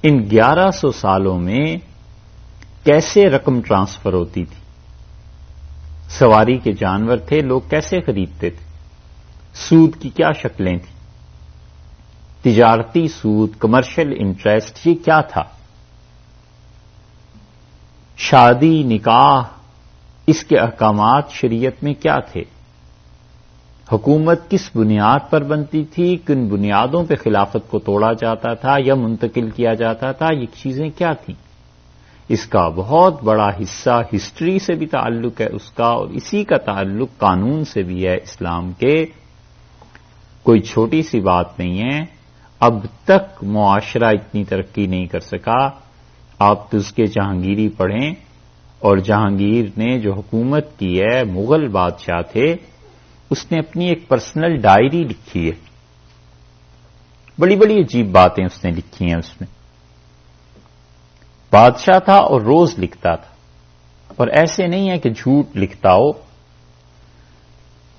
S1: ان 1100 سالوں میں کیسے رقم ٹرانسفر ہوتی تھی؟ سواری کے جانور تھے، لوگ کیسے خریدتے تھے؟ سود کی کیا شکلیں تھیں؟ تجارتی سود، کمرشل انٹرسٹ، یہ کیا تھا؟ شادی، نکاح، اس کے احکامات شریعت میں کیا تھے؟ حکومت کس بنیاد پر بنتی تھی؟ کن بنیادوں پہ خلافت کو توڑا جاتا تھا یا منتقل کیا جاتا تھا؟ یہ چیزیں کیا تھیں؟ اس کا بہت بڑا حصہ ہسٹری سے بھی تعلق ہے اس کا، اور اسی کا تعلق قانون سے بھی ہے اسلام کے. کوئی چھوٹی سی بات نہیں ہے. اب تک معاشرہ اتنی ترقی نہیں کر سکا. آپ تذکرہ جہانگیری پڑھیں، اور جہانگیر نے جو حکومت کی ہے، مغل بادشاہ تھے، اس نے اپنی ایک پرسنل ڈائری لکھی ہے بڑی بڑی عجیب باتیں اس نے لکھی ہیں. اس میں بادشاہ تھا اور روز لکھتا تھا، اور ایسے نہیں ہے کہ جھوٹ لکھتا ہو.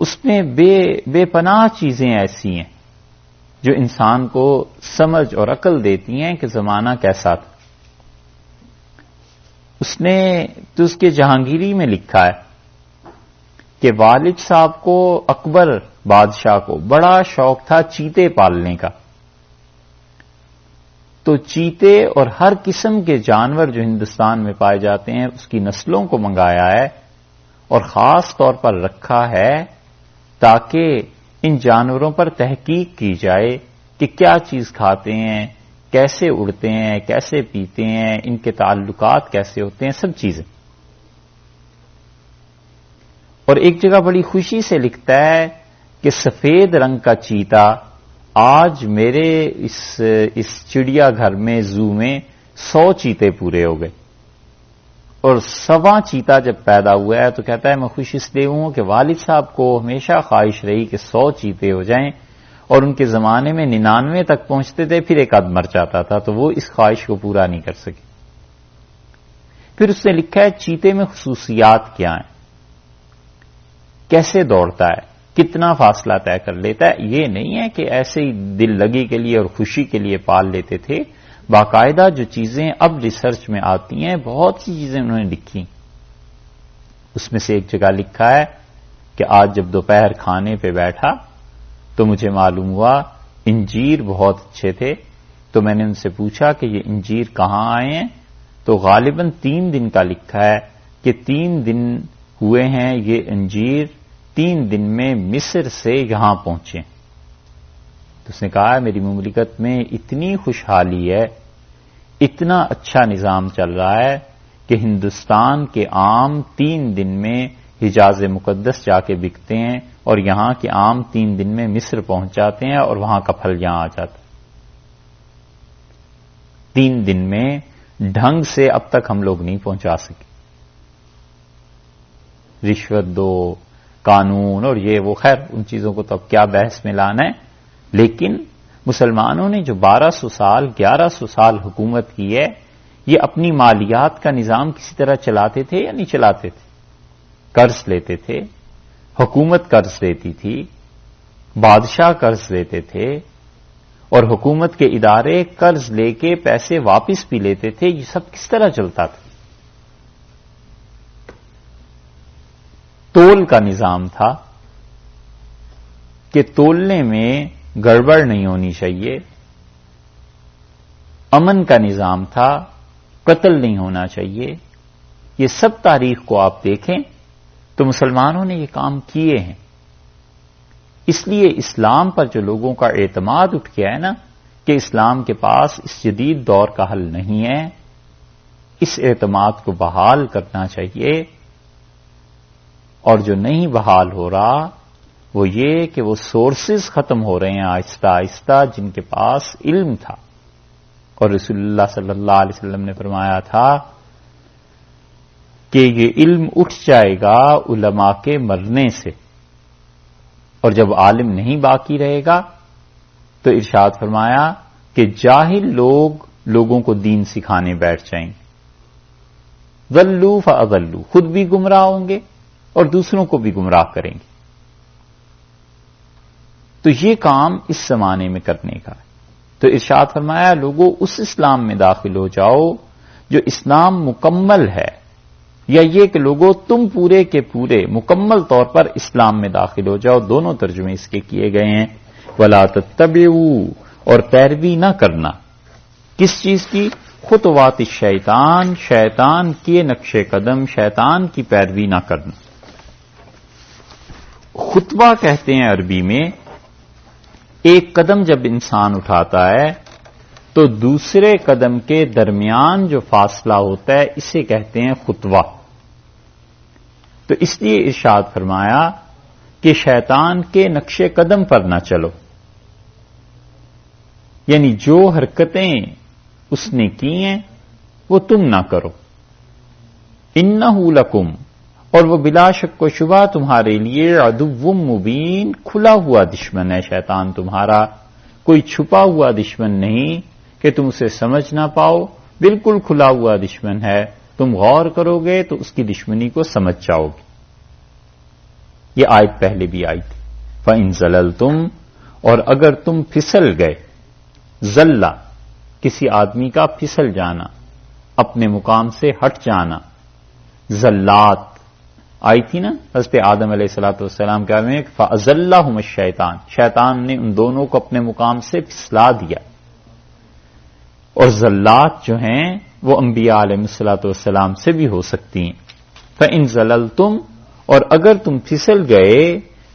S1: اس میں بے پناہ چیزیں ایسی ہیں جو انسان کو سمجھ اور عقل دیتی ہیں کہ زمانہ کیسا تھا. اس نے تو اس کے جہانگیری میں لکھا ہے کہ والد صاحب کو، اکبر بادشاہ کو، بڑا شوق تھا چیتے پالنے کا. تو چیتے اور ہر قسم کے جانور جو ہندوستان میں پائے جاتے ہیں اس کی نسلوں کو منگایا ہے اور خاص طور پر رکھا ہے تاکہ ان جانوروں پر تحقیق کی جائے کہ کیا چیز کھاتے ہیں، کیسے اڑتے ہیں، کیسے پیتے ہیں، ان کے تعلقات کیسے ہوتے ہیں، سب چیزیں. اور ایک جگہ بڑی خوشی سے لکھتا ہے کہ سفید رنگ کا چیتا آج میرے اس چڑیا گھر میں، زو میں 100 چیتے پورے ہو گئے. اور 100واں چیتا جب پیدا ہوا ہے تو کہتا ہے میں خوش اس لیے ہوں کہ والد صاحب کو ہمیشہ خواہش رہی کہ 100 چیتے ہو جائیں، اور ان کے زمانے میں 99 تک پہنچتے تھے، پھر ایک آدھ مر جاتا تھا، تو وہ اس خواہش کو پورا نہیں کر سکے. پھر اس نے لکھا ہے چیتے میں خصوصیات کیا ہیں، کیسے دوڑتا ہے، کتنا فاصلہ طے کر لیتا ہے. یہ نہیں ہے کہ ایسے ہی دل لگی کے لیے اور خوشی کے لیے پال لیتے تھے، باقاعدہ جو چیزیں اب ریسرچ میں آتی ہیں، بہت سی چیزیں انہوں نے لکھی. اس میں سے ایک جگہ لکھا ہے کہ آج جب دوپہر کھانے پہ بیٹھا تو مجھے معلوم ہوا انجیر بہت اچھے تھے. تو میں نے ان سے پوچھا کہ یہ انجیر کہاں آئے ہیں، تو غالباً 3 دن کا لکھا ہے کہ 3 دن ہوئے ہیں یہ انجیر 3 دن میں مصر سے یہاں پہنچے. تو اس نے کہا میری مملکت میں اتنی خوشحالی ہے، اتنا اچھا نظام چل رہا ہے کہ ہندوستان کے آم 3 دن میں حجاز مقدس جا کے بکتے ہیں، اور یہاں کے آم 3 دن میں مصر پہنچ جاتے ہیں، اور وہاں کا پھل یہاں آ جاتا ہے. 3 دن میں ڈھنگ سے اب تک ہم لوگ نہیں پہنچا سکے. رشوت دو، قانون اور یہ وہ، خیر ان چیزوں کو تو اب کیا بحث میں لانا ہے. لیکن مسلمانوں نے جو 1200 سال 1100 سال حکومت کی ہے، یہ اپنی مالیات کا نظام کسی طرح چلاتے تھے یا نہیں چلاتے تھے؟ قرض لیتے تھے، حکومت قرض دیتی تھی، بادشاہ قرض لیتے تھے، اور حکومت کے ادارے قرض لے کے پیسے واپس بھی لیتے تھے. یہ سب کس طرح چلتا تھا؟ تول کا نظام تھا کہ تولنے میں گڑبڑ نہیں ہونی چاہیے. امن کا نظام تھا، قتل نہیں ہونا چاہیے. یہ سب تاریخ کو آپ دیکھیں تو مسلمانوں نے یہ کام کیے ہیں. اس لیے اسلام پر جو لوگوں کا اعتماد اٹھ گیا ہے نا کہ اسلام کے پاس اس جدید دور کا حل نہیں ہے، اس اعتماد کو بحال کرنا چاہیے. اور جو نہیں بحال ہو رہا وہ یہ کہ وہ سورسز ختم ہو رہے ہیں آہستہ آہستہ جن کے پاس علم تھا. اور رسول اللہ صلی اللہ علیہ وسلم نے فرمایا تھا کہ یہ علم اٹھ جائے گا علماء کے مرنے سے، اور جب عالم نہیں باقی رہے گا تو ارشاد فرمایا کہ جاہل لوگ لوگوں کو دین سکھانے بیٹھ جائیں گے. ضلوا فاضلوا، خود بھی گمراہ ہوں گے اور دوسروں کو بھی گمراہ کریں گے. تو یہ کام اس زمانے میں کرنے کا ہے. تو ارشاد فرمایا لوگوں اس اسلام میں داخل ہو جاؤ جو اسلام مکمل ہے، یا یہ کہ لوگوں تم پورے کے پورے مکمل طور پر اسلام میں داخل ہو جاؤ. دونوں ترجمے اس کے کیے گئے ہیں. ولا تتبعوا، اور پیروی نہ کرنا کس چیز کی؟ خطوات الشیطان، شیطان کے نقش قدم، شیطان کی پیروی نہ کرنا. خطوہ کہتے ہیں عربی میں ایک قدم جب انسان اٹھاتا ہے تو دوسرے قدم کے درمیان جو فاصلہ ہوتا ہے اسے کہتے ہیں خطوہ. تو اس لیے ارشاد فرمایا کہ شیطان کے نقش قدم پر نہ چلو، یعنی جو حرکتیں اس نے کی ہیں وہ تم نہ کرو. انہ لکم، اور وہ بلا شک و شبہ تمہارے لیے عدو مبین، کھلا ہوا دشمن ہے شیطان تمہارا. کوئی چھپا ہوا دشمن نہیں کہ تم اسے سمجھ نہ پاؤ، بالکل کھلا ہوا دشمن ہے، تم غور کرو گے تو اس کی دشمنی کو سمجھ جاؤ گے۔ یہ آیت پہلے بھی آئی تھی، فَإِن زَلَلْتُمْ، اور اگر تم پھسل گئے، زلہ کسی آدمی کا پھسل جانا، اپنے مقام سے ہٹ جانا، زلات آئی تھی نا حضرت آدم علیہ الصلوۃ والسلام کے بارے میں، فَأَزَلَّهُمُ الشَّيْطَانُ، شیطان نے ان دونوں کو اپنے مقام سے پھسلا دیا۔ اور زلات جو ہیں وہ انبیاء علیہ الصلوۃ والسلام سے بھی ہو سکتی ہیں۔ فَإِن زَلَلْتُمْ، اور اگر تم پھسل گئے،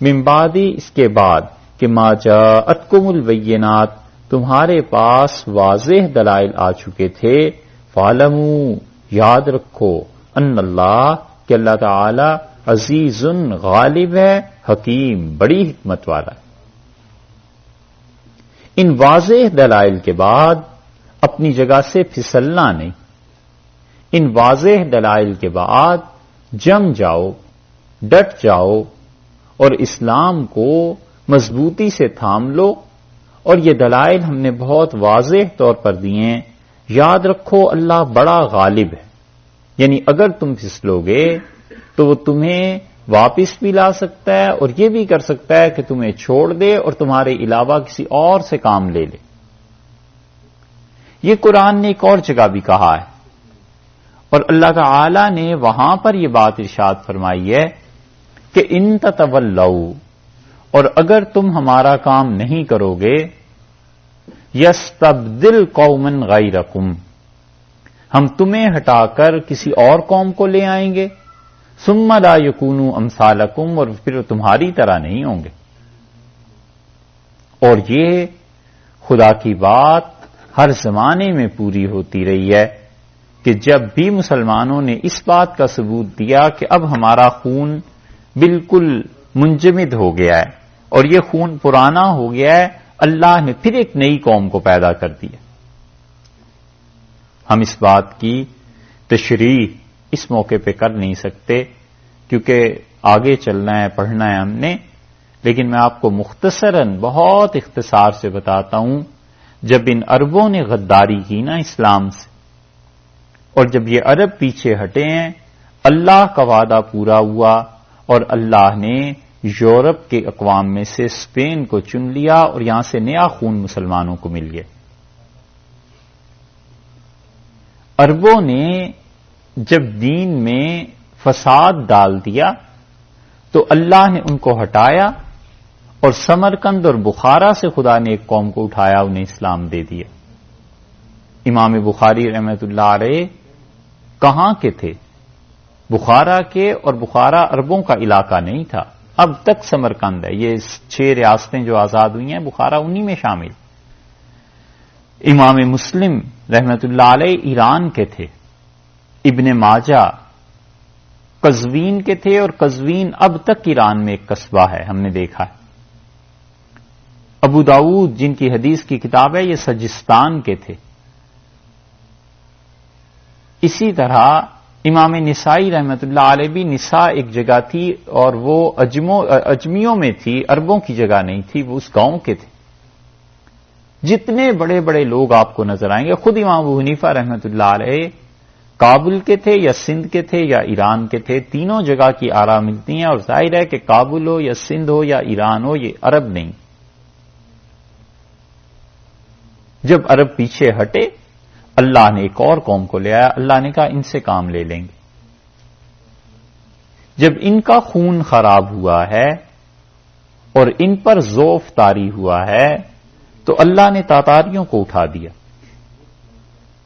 S1: من بعد، اس کے بعد کہ ما جاءتکم البینات، تمہارے پاس واضح دلائل آ چکے تھے، فَاعْلَمُوا، یاد رکھو، ان اللہ، کہ اللہ تعالی عزیز غالب ہے، حکیم بڑی حکمت والا ہے۔ ان واضح دلائل کے بعد اپنی جگہ سے پھسلنا نہیں، ان واضح دلائل کے بعد جم جاؤ، ڈٹ جاؤ اور اسلام کو مضبوطی سے تھام لو۔ اور یہ دلائل ہم نے بہت واضح طور پر دیے ہیں۔ یاد رکھو اللہ بڑا غالب ہے، یعنی اگر تم پھسلو گے تو وہ تمہیں واپس بھی لا سکتا ہے اور یہ بھی کر سکتا ہے کہ تمہیں چھوڑ دے اور تمہارے علاوہ کسی اور سے کام لے لے۔ یہ قرآن نے ایک اور جگہ بھی کہا ہے، اور اللہ تعالی نے وہاں پر یہ بات ارشاد فرمائی ہے کہ ان تتولوا، اور اگر تم ہمارا کام نہیں کرو گے، یستبدل قوما غیرکم، ہم تمہیں ہٹا کر کسی اور قوم کو لے آئیں گے، ثم لا یکونوا امثالکم، اور پھر تمہاری طرح نہیں ہوں گے۔ اور یہ خدا کی بات ہر زمانے میں پوری ہوتی رہی ہے کہ جب بھی مسلمانوں نے اس بات کا ثبوت دیا کہ اب ہمارا خون بالکل منجمد ہو گیا ہے اور یہ خون پرانا ہو گیا ہے، اللہ نے پھر ایک نئی قوم کو پیدا کر دیا۔ ہم اس بات کی تشریح اس موقع پہ کر نہیں سکتے کیونکہ آگے چلنا ہے، پڑھنا ہے ہم نے، لیکن میں آپ کو مختصراً بہت اختصار سے بتاتا ہوں۔ جب ان عربوں نے غداری کی نا اسلام سے، اور جب یہ عرب پیچھے ہٹے ہیں، اللہ کا وعدہ پورا ہوا اور اللہ نے یورپ کے اقوام میں سے اسپین کو چن لیا اور یہاں سے نیا خون مسلمانوں کو مل گیا۔ عربوں نے جب دین میں فساد ڈال دیا تو اللہ نے ان کو ہٹایا، اور سمرقند اور بخارا سے خدا نے ایک قوم کو اٹھایا، انہیں اسلام دے دیا۔ امام بخاری رحمۃ اللہ علیہ کہاں کے تھے؟ بخارا کے، اور بخارا عربوں کا علاقہ نہیں تھا، اب تک سمرقند ہے۔ یہ 6 ریاستیں جو آزاد ہوئی ہیں، بخارا انہی میں شامل۔ امام مسلم رحمۃ اللہ علیہ ایران کے تھے، ابن ماجہ قزوین کے تھے، اور قزوین اب تک ایران میں ایک قصبہ ہے، ہم نے دیکھا ہے۔ ابو داؤد جن کی حدیث کی کتاب ہے، یہ سجستان کے تھے۔ اسی طرح امام نسائی رحمۃ اللہ علیہ بھی، نساء ایک جگہ تھی اور وہ اجمیوں میں تھی، عربوں کی جگہ نہیں تھی، وہ اس گاؤں کے تھے۔ جتنے بڑے بڑے لوگ آپ کو نظر آئیں گے، خود امام ابو حنیفہ رحمۃ اللہ علیہ کابل کے تھے یا سندھ کے تھے یا ایران کے تھے، تینوں جگہ کی آراء ملتی ہیں، اور ظاہر ہے کہ کابل ہو یا سندھ ہو یا ایران ہو، یہ عرب نہیں۔ جب عرب پیچھے ہٹے، اللہ نے ایک اور قوم کو لے آیا، اللہ نے کہا ان سے کام لے لیں گے۔ جب ان کا خون خراب ہوا ہے اور ان پر ضعف طاری ہوا ہے تو اللہ نے تاتاریوں کو اٹھا دیا،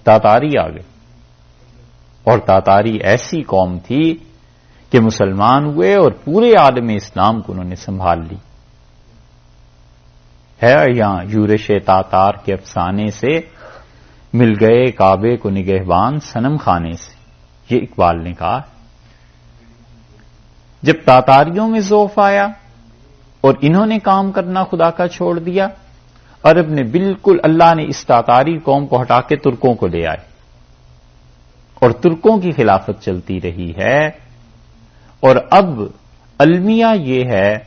S1: تاتاری آ گئے، اور تاتاری ایسی قوم تھی کہ مسلمان ہوئے اور پورے عالم اسلام کو انہوں نے سنبھال لی۔ ہے یہاں یورش تاتار کے افسانے سے مل گئے کعبے کو نگہبان صنم خانے سے، یہ اقبال نے کہا۔ جب تاتاریوں میں ضعف آیا اور انہوں نے کام کرنا خدا کا چھوڑ دیا، عرب نے بالکل، اللہ نے اس تاتاری قوم کو ہٹا کے ترکوں کو لے آئے، اور ترکوں کی خلافت چلتی رہی ہے۔ اور اب المیہ یہ ہے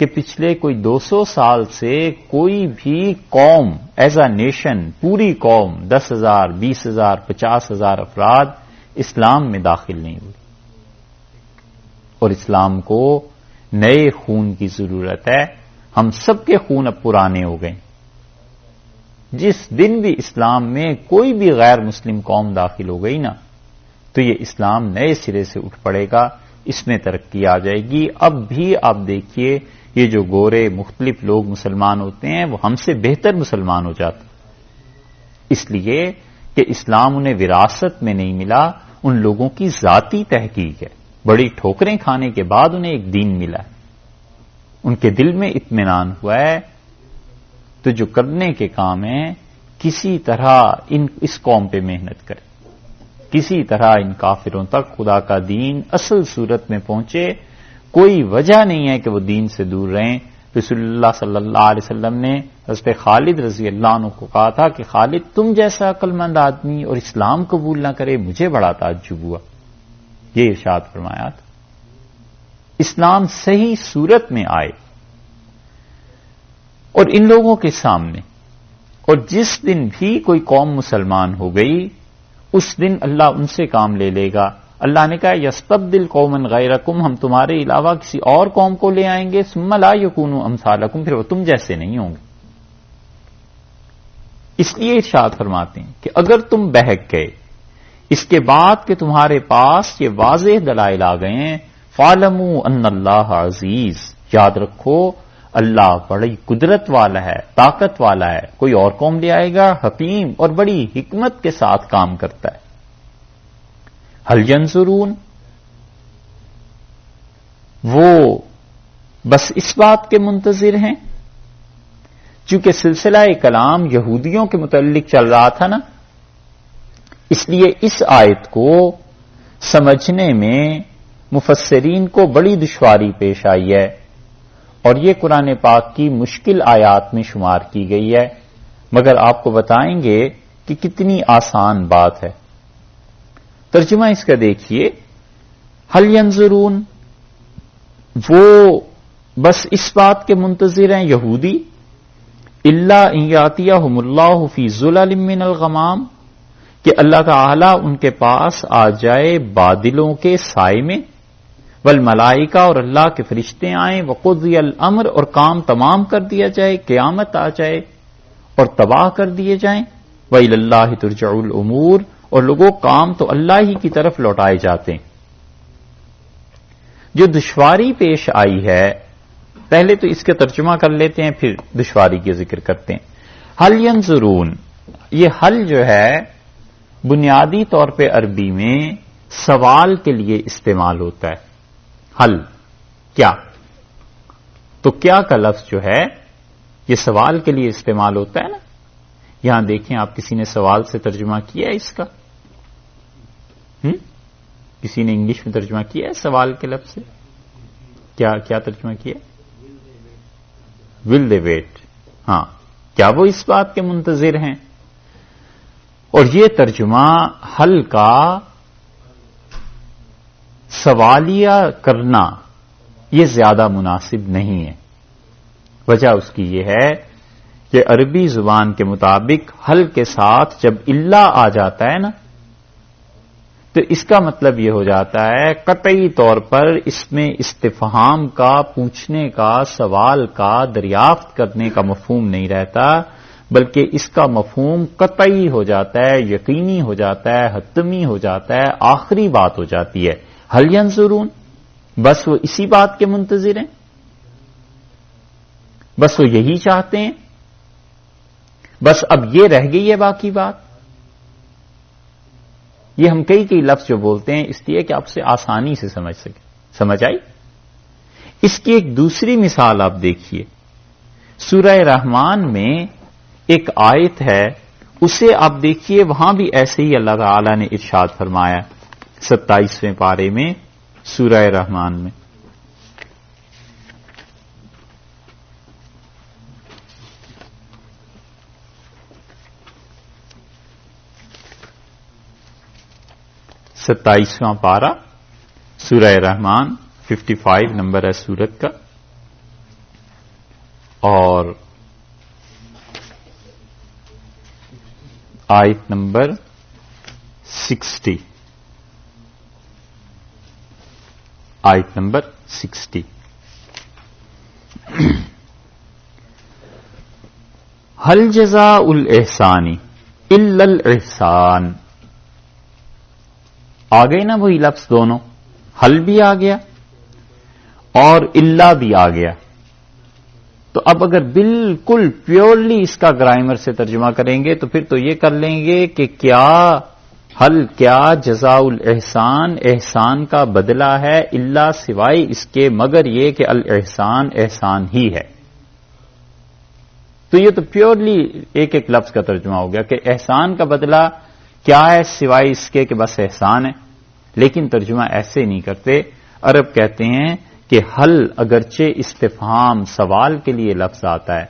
S1: کہ پچھلے کوئی 200 سال سے کوئی بھی قوم ایز اے نیشن، پوری قوم 10,000 20,000 50,000 افراد اسلام میں داخل نہیں ہوئی، اور اسلام کو نئے خون کی ضرورت ہے۔ ہم سب کے خون اب پرانے ہو گئے۔ جس دن بھی اسلام میں کوئی بھی غیر مسلم قوم داخل ہو گئی نا، تو یہ اسلام نئے سرے سے اٹھ پڑے گا، اس میں ترقی آ جائے گی۔ اب بھی آپ دیکھیے، یہ جو گورے مختلف لوگ مسلمان ہوتے ہیں وہ ہم سے بہتر مسلمان ہو جاتے، اس لیے کہ اسلام انہیں وراثت میں نہیں ملا، ان لوگوں کی ذاتی تحقیق ہے۔ بڑی ٹھوکریں کھانے کے بعد انہیں ایک دین ملا ہے، ان کے دل میں اطمینان ہوا ہے۔ تو جو کرنے کے کام ہیں، کسی طرح اس قوم پہ محنت کریں، کسی طرح ان کافروں تک خدا کا دین اصل صورت میں پہنچے۔ کوئی وجہ نہیں ہے کہ وہ دین سے دور رہیں۔ رسول اللہ صلی اللہ علیہ وسلم نے حضرت خالد رضی اللہ عنہ کو کہا تھا کہ خالد، تم جیسا عقل مند آدمی اور اسلام قبول نہ کرے، مجھے بڑا تعجب ہوا۔ یہ ارشاد فرمایا تھا اسلام صحیح صورت میں آئے اور ان لوگوں کے سامنے، اور جس دن بھی کوئی قوم مسلمان ہو گئی اس دن اللہ ان سے کام لے لے گا۔ اللہ نے کہا یستبدل قوما غیرکم، ہم تمہارے علاوہ کسی اور قوم کو لے آئیں گے، ثم لا یکونوا امثالکم، پھر وہ تم جیسے نہیں ہوں گے۔ اس لیے ارشاد فرماتے ہیں کہ اگر تم بہک گئے اس کے بعد کہ تمہارے پاس یہ واضح دلائل آ گئے ہیں، فَاعْلَمُوا أَنَّ اللَّهَ عزیز، یاد رکھو اللہ بڑی قدرت والا ہے، طاقت والا ہے، کوئی اور قوم لے آئے گا، حکیم اور بڑی حکمت کے ساتھ کام کرتا ہے۔ هل ينظرون، وہ بس اس بات کے منتظر ہیں، چونکہ سلسلہ کلام یہودیوں کے متعلق چل رہا تھا نا، اس لیے اس آیت کو سمجھنے میں مفسرین کو بڑی دشواری پیش آئی ہے، اور یہ قرآن پاک کی مشکل آیات میں شمار کی گئی ہے، مگر آپ کو بتائیں گے کہ کتنی آسان بات ہے۔ ترجمہ اس کا دیکھیے، هل ينظرون، وہ بس اس بات کے منتظر ہیں یہودی، الا ان یاتیہم اللہ فی ظلل من الغمام، کہ اللہ تعالی ان کے پاس آ جائے بادلوں کے سائے میں، والملائکہ، اور اللہ کے فرشتے آئیں، وقضی الامر، اور کام تمام کر دیا جائے، قیامت آ جائے اور تباہ کر دیے جائیں، وإلی اللہ ترجع الامور، اور لوگوں کام تو اللہ ہی کی طرف لوٹائے جاتے ہیں۔ جو دشواری پیش آئی ہے، پہلے تو اس کا ترجمہ کر لیتے ہیں پھر دشواری کے ذکر کرتے ہیں۔ هل ينظرون، یہ حل جو ہے بنیادی طور پہ عربی میں سوال کے لیے استعمال ہوتا ہے۔ حل کیا، تو کیا کا لفظ جو ہے یہ سوال کے لیے استعمال ہوتا ہے نا۔ یہاں دیکھیں، آپ کسی نے سوال سے ترجمہ کیا ہے اس کا؟ کسی نے انگلش میں ترجمہ کیا ہے سوال کے لفظ سے؟ کیا ترجمہ کیا؟ ول دے ویٹ، ہاں، کیا وہ اس بات کے منتظر ہیں؟ اور یہ ترجمہ حل کا سوالیہ کرنا یہ زیادہ مناسب نہیں ہے۔ وجہ اس کی یہ ہے کہ عربی زبان کے مطابق حل کے ساتھ جب الا آ جاتا ہے نا، تو اس کا مطلب یہ ہو جاتا ہے قطعی طور پر اس میں استفہام کا، پوچھنے کا، سوال کا، دریافت کرنے کا مفہوم نہیں رہتا، بلکہ اس کا مفہوم قطعی ہو جاتا ہے، یقینی ہو جاتا ہے، حتمی ہو جاتا ہے، آخری بات ہو جاتی ہے۔ هل ينظرون، بس وہ اسی بات کے منتظر ہیں، بس وہ یہی چاہتے ہیں، بس اب یہ رہ گئی ہے باقی بات۔ یہ ہم کئی لفظ جو بولتے ہیں اس لیے کہ آپ سے آسانی سے سمجھ سکیں۔ سمجھ آئی؟ اس کی ایک دوسری مثال آپ دیکھیے، سورہ رحمان میں ایک آیت ہے، اسے آپ دیکھیے، وہاں بھی ایسے ہی اللہ تعالی نے ارشاد فرمایا 27ویں پارے میں سورہ رحمان میں، ستائیسواں پارہ سورہ رحمان، 55 نمبر ہے سورت کا۔ اور آیت نمبر 60. آیت نمبر 60. هل جزاء الاحسان الا الاحسان. آ گئے نا وہی لفظ دونوں، حل بھی آ گیا اور الا بھی آ گیا. تو اب اگر بالکل پیورلی اس کا گرامر سے ترجمہ کریں گے تو پھر تو یہ کر لیں گے کہ کیا حل کیا جزاء الاحسان احسان کا بدلہ ہے، الا سوائے اس کے مگر یہ کہ الاحسان احسان ہی ہے. تو یہ تو پیورلی ایک ایک لفظ کا ترجمہ ہو گیا کہ احسان کا بدلہ کیا ہے سوائے اس کے کہ بس احسان ہے. لیکن ترجمہ ایسے نہیں کرتے. عرب کہتے ہیں کہ حل اگرچہ استفہام سوال کے لیے لفظ آتا ہے،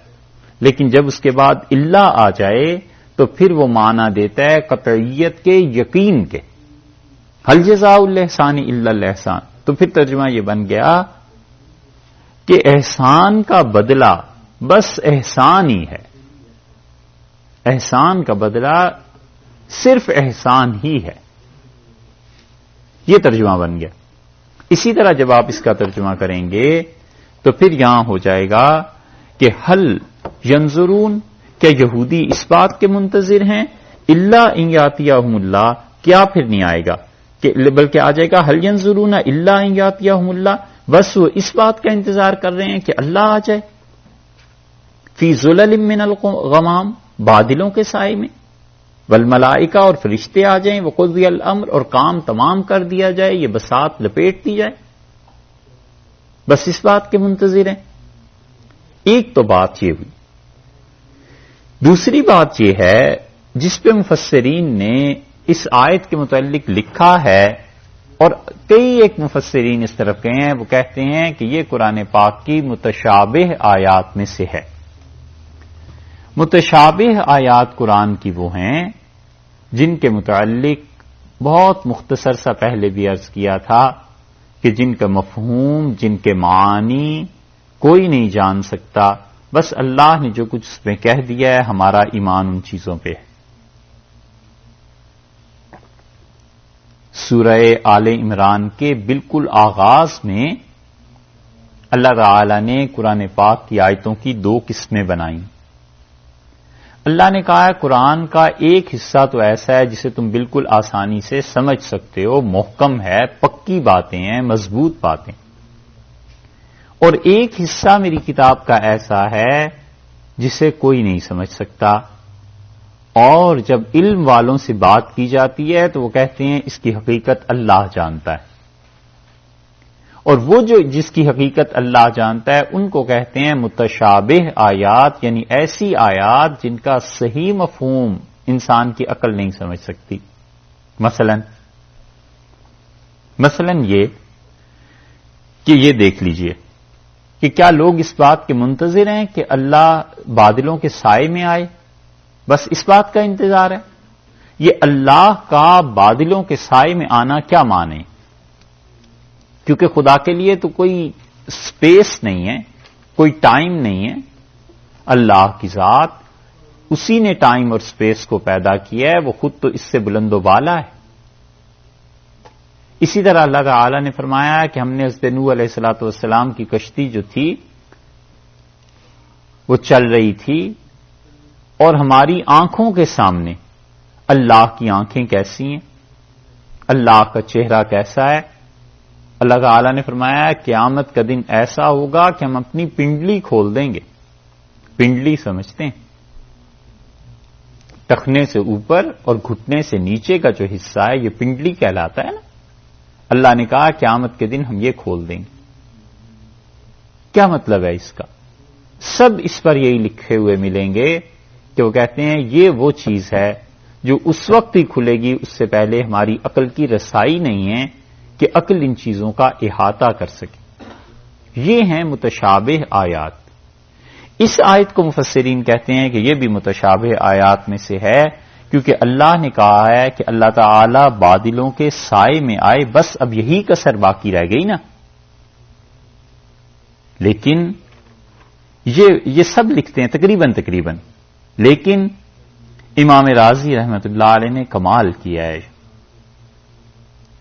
S1: لیکن جب اس کے بعد الا آ جائے تو پھر وہ معنی دیتا ہے قطعیت کے، یقین کے. حل جزاء الاحسان الا الاحسان. تو پھر ترجمہ یہ بن گیا کہ احسان کا بدلہ بس احسان ہی ہے، احسان کا بدلہ صرف احسان ہی ہے. یہ ترجمہ بن گیا. اسی طرح جب آپ اس کا ترجمہ کریں گے تو پھر یہاں ہو جائے گا کہ حل ینظرون، کیا یہودی اس بات کے منتظر ہیں، الا ان یاتیہم اللہ، کیا پھر نہیں آئے گا کہ بلکہ آ جائے گا حل ینظرون الا ان یاتیہم اللہ، بس وہ اس بات کا انتظار کر رہے ہیں کہ اللہ آ جائے. فی ظلل من الغمام، بادلوں کے سائے میں، والملائکہ اور فرشتے آ جائیں، وقضی الامر اور کام تمام کر دیا جائے، یہ بساط لپیٹ دی جائے، بس اس بات کے منتظر ہیں. ایک تو بات یہ ہوئی. دوسری بات یہ ہے جس پہ مفسرین نے اس آیت کے متعلق لکھا ہے، اور کئی ایک مفسرین اس طرف گئے ہیں، وہ کہتے ہیں کہ یہ قرآن پاک کی متشابہ آیات میں سے ہے. متشابہ آیات قرآن کی وہ ہیں جن کے متعلق بہت مختصر سا پہلے بھی عرض کیا تھا کہ جن کا مفہوم، جن کے معانی کوئی نہیں جان سکتا، بس اللہ نے جو کچھ اس میں کہہ دیا ہے ہمارا ایمان ان چیزوں پہ ہے. سورہ آل عمران کے بالکل آغاز میں اللہ تعالی نے قرآن پاک کی آیتوں کی دو قسمیں بنائیں. اللہ نے کہا ہے قرآن کا ایک حصہ تو ایسا ہے جسے تم بالکل آسانی سے سمجھ سکتے ہو، محکم ہے، پکی باتیں ہیں، مضبوط باتیں، اور ایک حصہ میری کتاب کا ایسا ہے جسے کوئی نہیں سمجھ سکتا. اور جب علم والوں سے بات کی جاتی ہے تو وہ کہتے ہیں اس کی حقیقت اللہ جانتا ہے، اور وہ جو جس کی حقیقت اللہ جانتا ہے ان کو کہتے ہیں متشابہ آیات، یعنی ایسی آیات جن کا صحیح مفہوم انسان کی عقل نہیں سمجھ سکتی. مثلا یہ کہ یہ دیکھ لیجئے کہ کیا لوگ اس بات کے منتظر ہیں کہ اللہ بادلوں کے سائے میں آئے، بس اس بات کا انتظار ہے. یہ اللہ کا بادلوں کے سائے میں آنا کیا مانے، کیونکہ خدا کے لیے تو کوئی سپیس نہیں ہے، کوئی ٹائم نہیں ہے. اللہ کی ذات، اسی نے ٹائم اور سپیس کو پیدا کیا ہے، وہ خود تو اس سے بلند و بالا ہے. اسی طرح اللہ تعالی نے فرمایا ہے کہ ہم نے حضرت نوح علیہ الصلوۃ والسلام کی کشتی جو تھی وہ چل رہی تھی، اور ہماری آنکھوں کے سامنے اللہ کی آنکھیں کیسی ہیں، اللہ کا چہرہ کیسا ہے. اللہ تعالی نے فرمایا قیامت کا دن ایسا ہوگا کہ ہم اپنی پنڈلی کھول دیں گے. پنڈلی سمجھتے ہیں، ٹخنے سے اوپر اور گھٹنے سے نیچے کا جو حصہ ہے یہ پنڈلی کہلاتا ہے نا. اللہ نے کہا قیامت کے دن ہم یہ کھول دیں گے. کیا مطلب ہے اس کا؟ سب اس پر یہی لکھے ہوئے ملیں گے کہ وہ کہتے ہیں یہ وہ چیز ہے جو اس وقت ہی کھلے گی، اس سے پہلے ہماری عقل کی رسائی نہیں ہے کہ عقل ان چیزوں کا احاطہ کر سکے. یہ ہیں متشابہ آیات. اس آیت کو مفسرین کہتے ہیں کہ یہ بھی متشابہ آیات میں سے ہے، کیونکہ اللہ نے کہا ہے کہ اللہ تعالی بادلوں کے سائے میں آئے، بس اب یہی کسر باقی رہ گئی نا. لیکن یہ سب لکھتے ہیں تقریباً لیکن امام رازی رحمت اللہ علیہ نے کمال کیا ہے.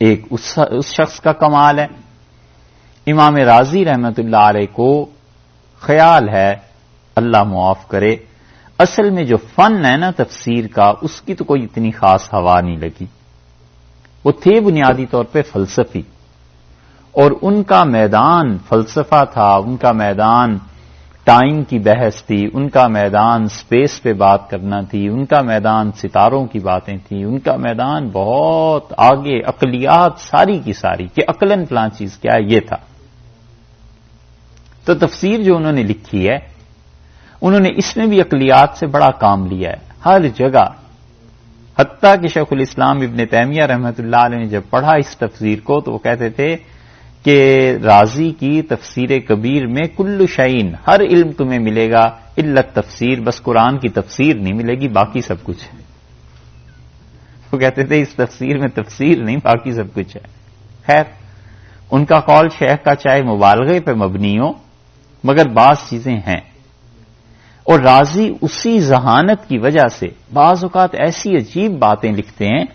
S1: ایک اس شخص کا کمال ہے. امام رازی رحمت اللہ علیہ کو خیال ہے، اللہ معاف کرے، اصل میں جو فن ہے نا تفسیر کا، اس کی تو کوئی اتنی خاص ہوا نہیں لگی. وہ تھے بنیادی طور پہ فلسفی، اور ان کا میدان فلسفہ تھا، ان کا میدان ٹائم کی بحث تھی، ان کا میدان سپیس پہ بات کرنا تھی، ان کا میدان ستاروں کی باتیں تھیں، ان کا میدان بہت آگے عقلیات ساری کی ساری کہ عقلاً فلاں چیز کیا ہے، یہ تھا. تو تفسیر جو انہوں نے لکھی ہے، انہوں نے اس میں بھی عقلیات سے بڑا کام لیا ہے ہر جگہ. حتیٰ کہ شیخ الاسلام ابن تیمیہ رحمۃ اللہ علیہ نے جب پڑھا اس تفسیر کو تو وہ کہتے تھے کہ رازی کی تفسیر کبیر میں کل شعین، ہر علم تمہیں ملے گا الا تفسیر، بس قرآن کی تفسیر نہیں ملے گی، باقی سب کچھ ہے. وہ کہتے تھے اس تفسیر میں تفسیر نہیں، باقی سب کچھ ہے. خیر، ان کا قول شیخ کا چاہے مبالغے پہ مبنی ہو مگر بعض چیزیں ہیں. اور رازی اسی ذہانت کی وجہ سے بعض اوقات ایسی عجیب باتیں لکھتے ہیں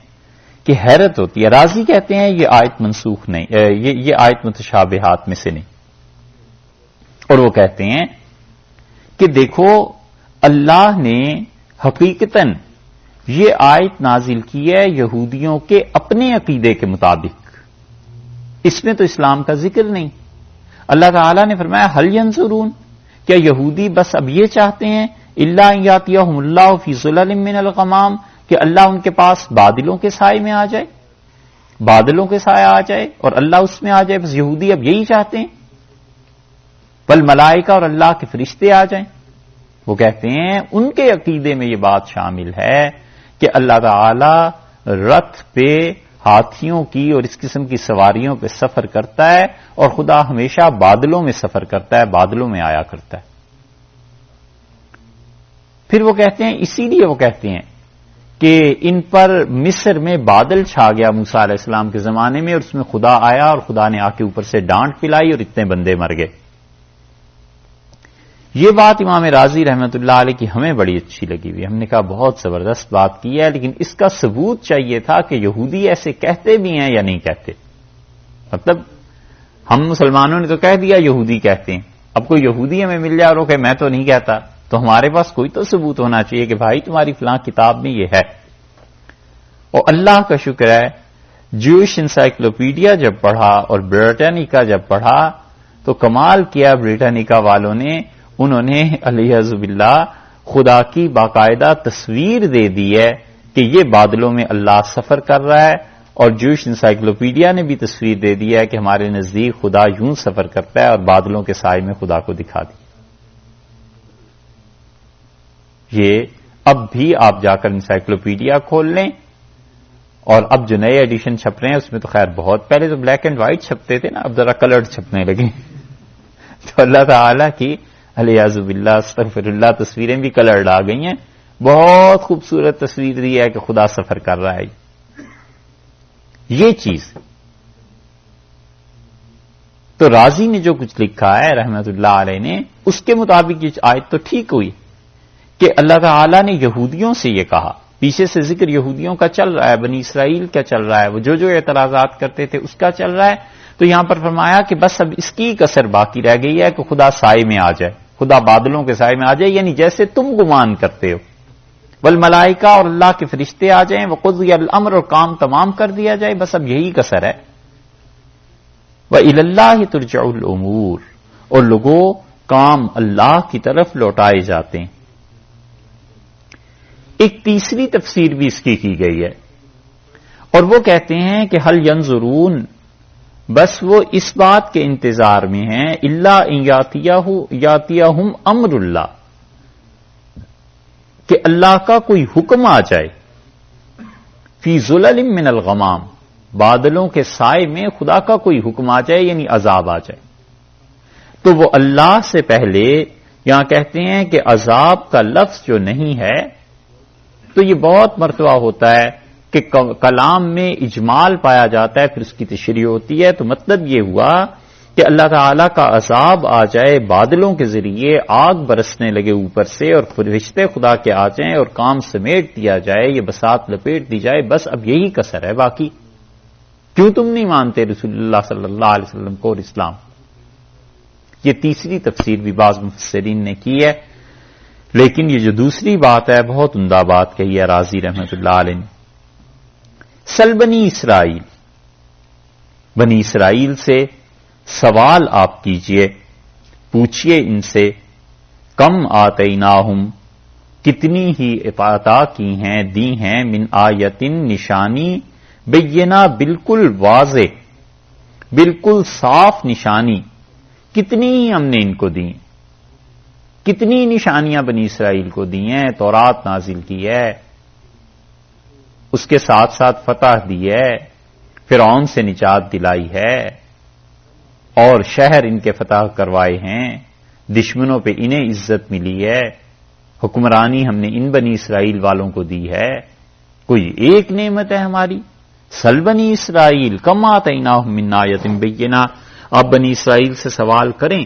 S1: کہ حیرت ہوتی ہے. رازی کہتے ہیں یہ آیت منسوخ نہیں، یہ آیت متشابہات میں سے نہیں. اور وہ کہتے ہیں کہ دیکھو اللہ نے حقیقتاً یہ آیت نازل کی ہے یہودیوں کے اپنے عقیدے کے مطابق، اس میں تو اسلام کا ذکر نہیں. اللہ تعالی نے فرمایا حل ینظرون، کیا یہودی بس اب یہ چاہتے ہیں الا ان یاتیہم اللہ فی ظلل من الغمام، کہ اللہ ان کے پاس بادلوں کے سائے میں آ جائے، بادلوں کے سائے آ جائے اور اللہ اس میں آ جائے. بس یہودی اب یہی چاہتے ہیں. والملائکہ، اور اللہ کے فرشتے آ جائیں. وہ کہتے ہیں ان کے عقیدے میں یہ بات شامل ہے کہ اللہ تعالی رتھ پہ، ہاتھیوں کی اور اس قسم کی سواریوں پہ سفر کرتا ہے، اور خدا ہمیشہ بادلوں میں سفر کرتا ہے، بادلوں میں آیا کرتا ہے. پھر وہ کہتے ہیں، اسی لیے وہ کہتے ہیں کہ ان پر مصر میں بادل چھا گیا موسیٰ علیہ السلام کے زمانے میں، اور اس میں خدا آیا اور خدا نے آ کے اوپر سے ڈانٹ پلائی اور اتنے بندے مر گئے. یہ بات امام رازی رحمت اللہ علیہ کی ہمیں بڑی اچھی لگی ہوئی. ہم نے کہا بہت زبردست بات کی ہے، لیکن اس کا ثبوت چاہیے تھا کہ یہودی ایسے کہتے بھی ہیں یا نہیں کہتے. مطلب ہم مسلمانوں نے تو کہہ دیا یہودی کہتے ہیں، اب کوئی یہودی ہمیں مل جائے اور کہ میں تو نہیں کہتا، تو ہمارے پاس کوئی تو ثبوت ہونا چاہیے کہ بھائی تمہاری فلاں کتاب میں یہ ہے. اور اللہ کا شکر ہے جوش انسائکلوپیڈیا جب پڑھا اور بریٹانیکا جب پڑھا تو کمال کیا بریٹانیکا والوں نے، انہوں نے علیہ باللہ خدا کی باقاعدہ تصویر دے دی ہے کہ یہ بادلوں میں اللہ سفر کر رہا ہے، اور جوش انسائکلوپیڈیا نے بھی تصویر دے دی ہے کہ ہمارے نزدیک خدا یوں سفر کرتا ہے اور بادلوں کے سائے میں خدا کو دکھا دی. یہ اب بھی آپ جا کر انسائکلوپیڈیا کھول لیں، اور اب جو نئے ایڈیشن چھپ رہے ہیں اس میں تو خیر بہت، پہلے تو بلیک اینڈ وائٹ چھپتے تھے نا، اب ذرا کلرڈ چھپنے لگے. تو اللہ تعالی کی الیاذ باللہ استغفر اللہ تصویریں بھی کلرڈ آ گئی ہیں. بہت خوبصورت تصویر دی ہے کہ خدا سفر کر رہا ہے. یہ چیز تو رازی نے جو کچھ لکھا ہے رحمت اللہ علیہ نے، اس کے مطابق یہ آیت تو ٹھیک ہوئی کہ اللہ تعالی نے یہودیوں سے یہ کہا. پیچھے سے ذکر یہودیوں کا چل رہا ہے، بنی اسرائیل کا چل رہا ہے، وہ جو اعتراضات کرتے تھے اس کا چل رہا ہے. تو یہاں پر فرمایا کہ بس اب اس کی کسر باقی رہ گئی ہے کہ خدا سائے میں آ جائے، خدا بادلوں کے سائے میں آ جائے، یعنی جیسے تم گمان کرتے ہو. والملائکہ، اور اللہ کے فرشتے آ جائیں، وقضی الامر، اور کام تمام کر دیا جائے. بس اب یہی کسر ہے. وإلی اللہ ترجع الامور، اور لوگوں کام اللہ کی طرف لوٹائے جاتے ہیں. ایک تیسری تفسیر بھی اس کی گئی ہے، اور وہ کہتے ہیں کہ حل ینظرون، بس وہ اس بات کے انتظار میں ہیں الا ان یاتیہم امر اللہ، کہ اللہ کا کوئی حکم آ جائے، فی ظلل من الغمام، بادلوں کے سائے میں خدا کا کوئی حکم آ جائے، یعنی عذاب آ جائے. تو وہ اللہ سے پہلے یہاں کہتے ہیں کہ عذاب کا لفظ جو نہیں ہے، تو یہ بہت مرتبہ ہوتا ہے کہ کلام میں اجمال پایا جاتا ہے، پھر اس کی تشریح ہوتی ہے. تو مطلب یہ ہوا کہ اللہ تعالی کا عذاب آ جائے، بادلوں کے ذریعے آگ برسنے لگے اوپر سے اور فرشتے خدا کے آ جائیں اور کام سمیٹ دیا جائے، یہ بساط لپیٹ دی جائے، بس اب یہی کسر ہے باقی۔ کیوں تم نہیں مانتے رسول اللہ صلی اللہ علیہ وسلم کو اور اسلام؟ یہ تیسری تفسیر بھی بعض مفسرین نے کی ہے، لیکن یہ جو دوسری بات ہے بہت عمدہ بات کہی ہے رازی رحمت اللہ علیہ نے۔ سل بنی اسرائیل، بنی اسرائیل سے سوال آپ کیجئے، پوچھئے ان سے، کم آتیناہم، کتنی ہی عطا کی ہیں، دی ہیں، من آیتن، نشانی، بینہ، بالکل واضح، بالکل صاف نشانی، کتنی ہم نے ان کو دی، کتنی نشانیاں بنی اسرائیل کو دی ہیں، تورات نازل کی ہے، اس کے ساتھ ساتھ فتح دی ہے، فرعون سے نجات دلائی ہے، اور شہر ان کے فتح کروائے ہیں، دشمنوں پہ انہیں عزت ملی ہے، حکمرانی ہم نے ان بنی اسرائیل والوں کو دی ہے، کوئی ایک نعمت ہے ہماری؟ سل بنی اسرائیل کم آتیناہم من آیۃ بینہ، آپ بنی اسرائیل سے سوال کریں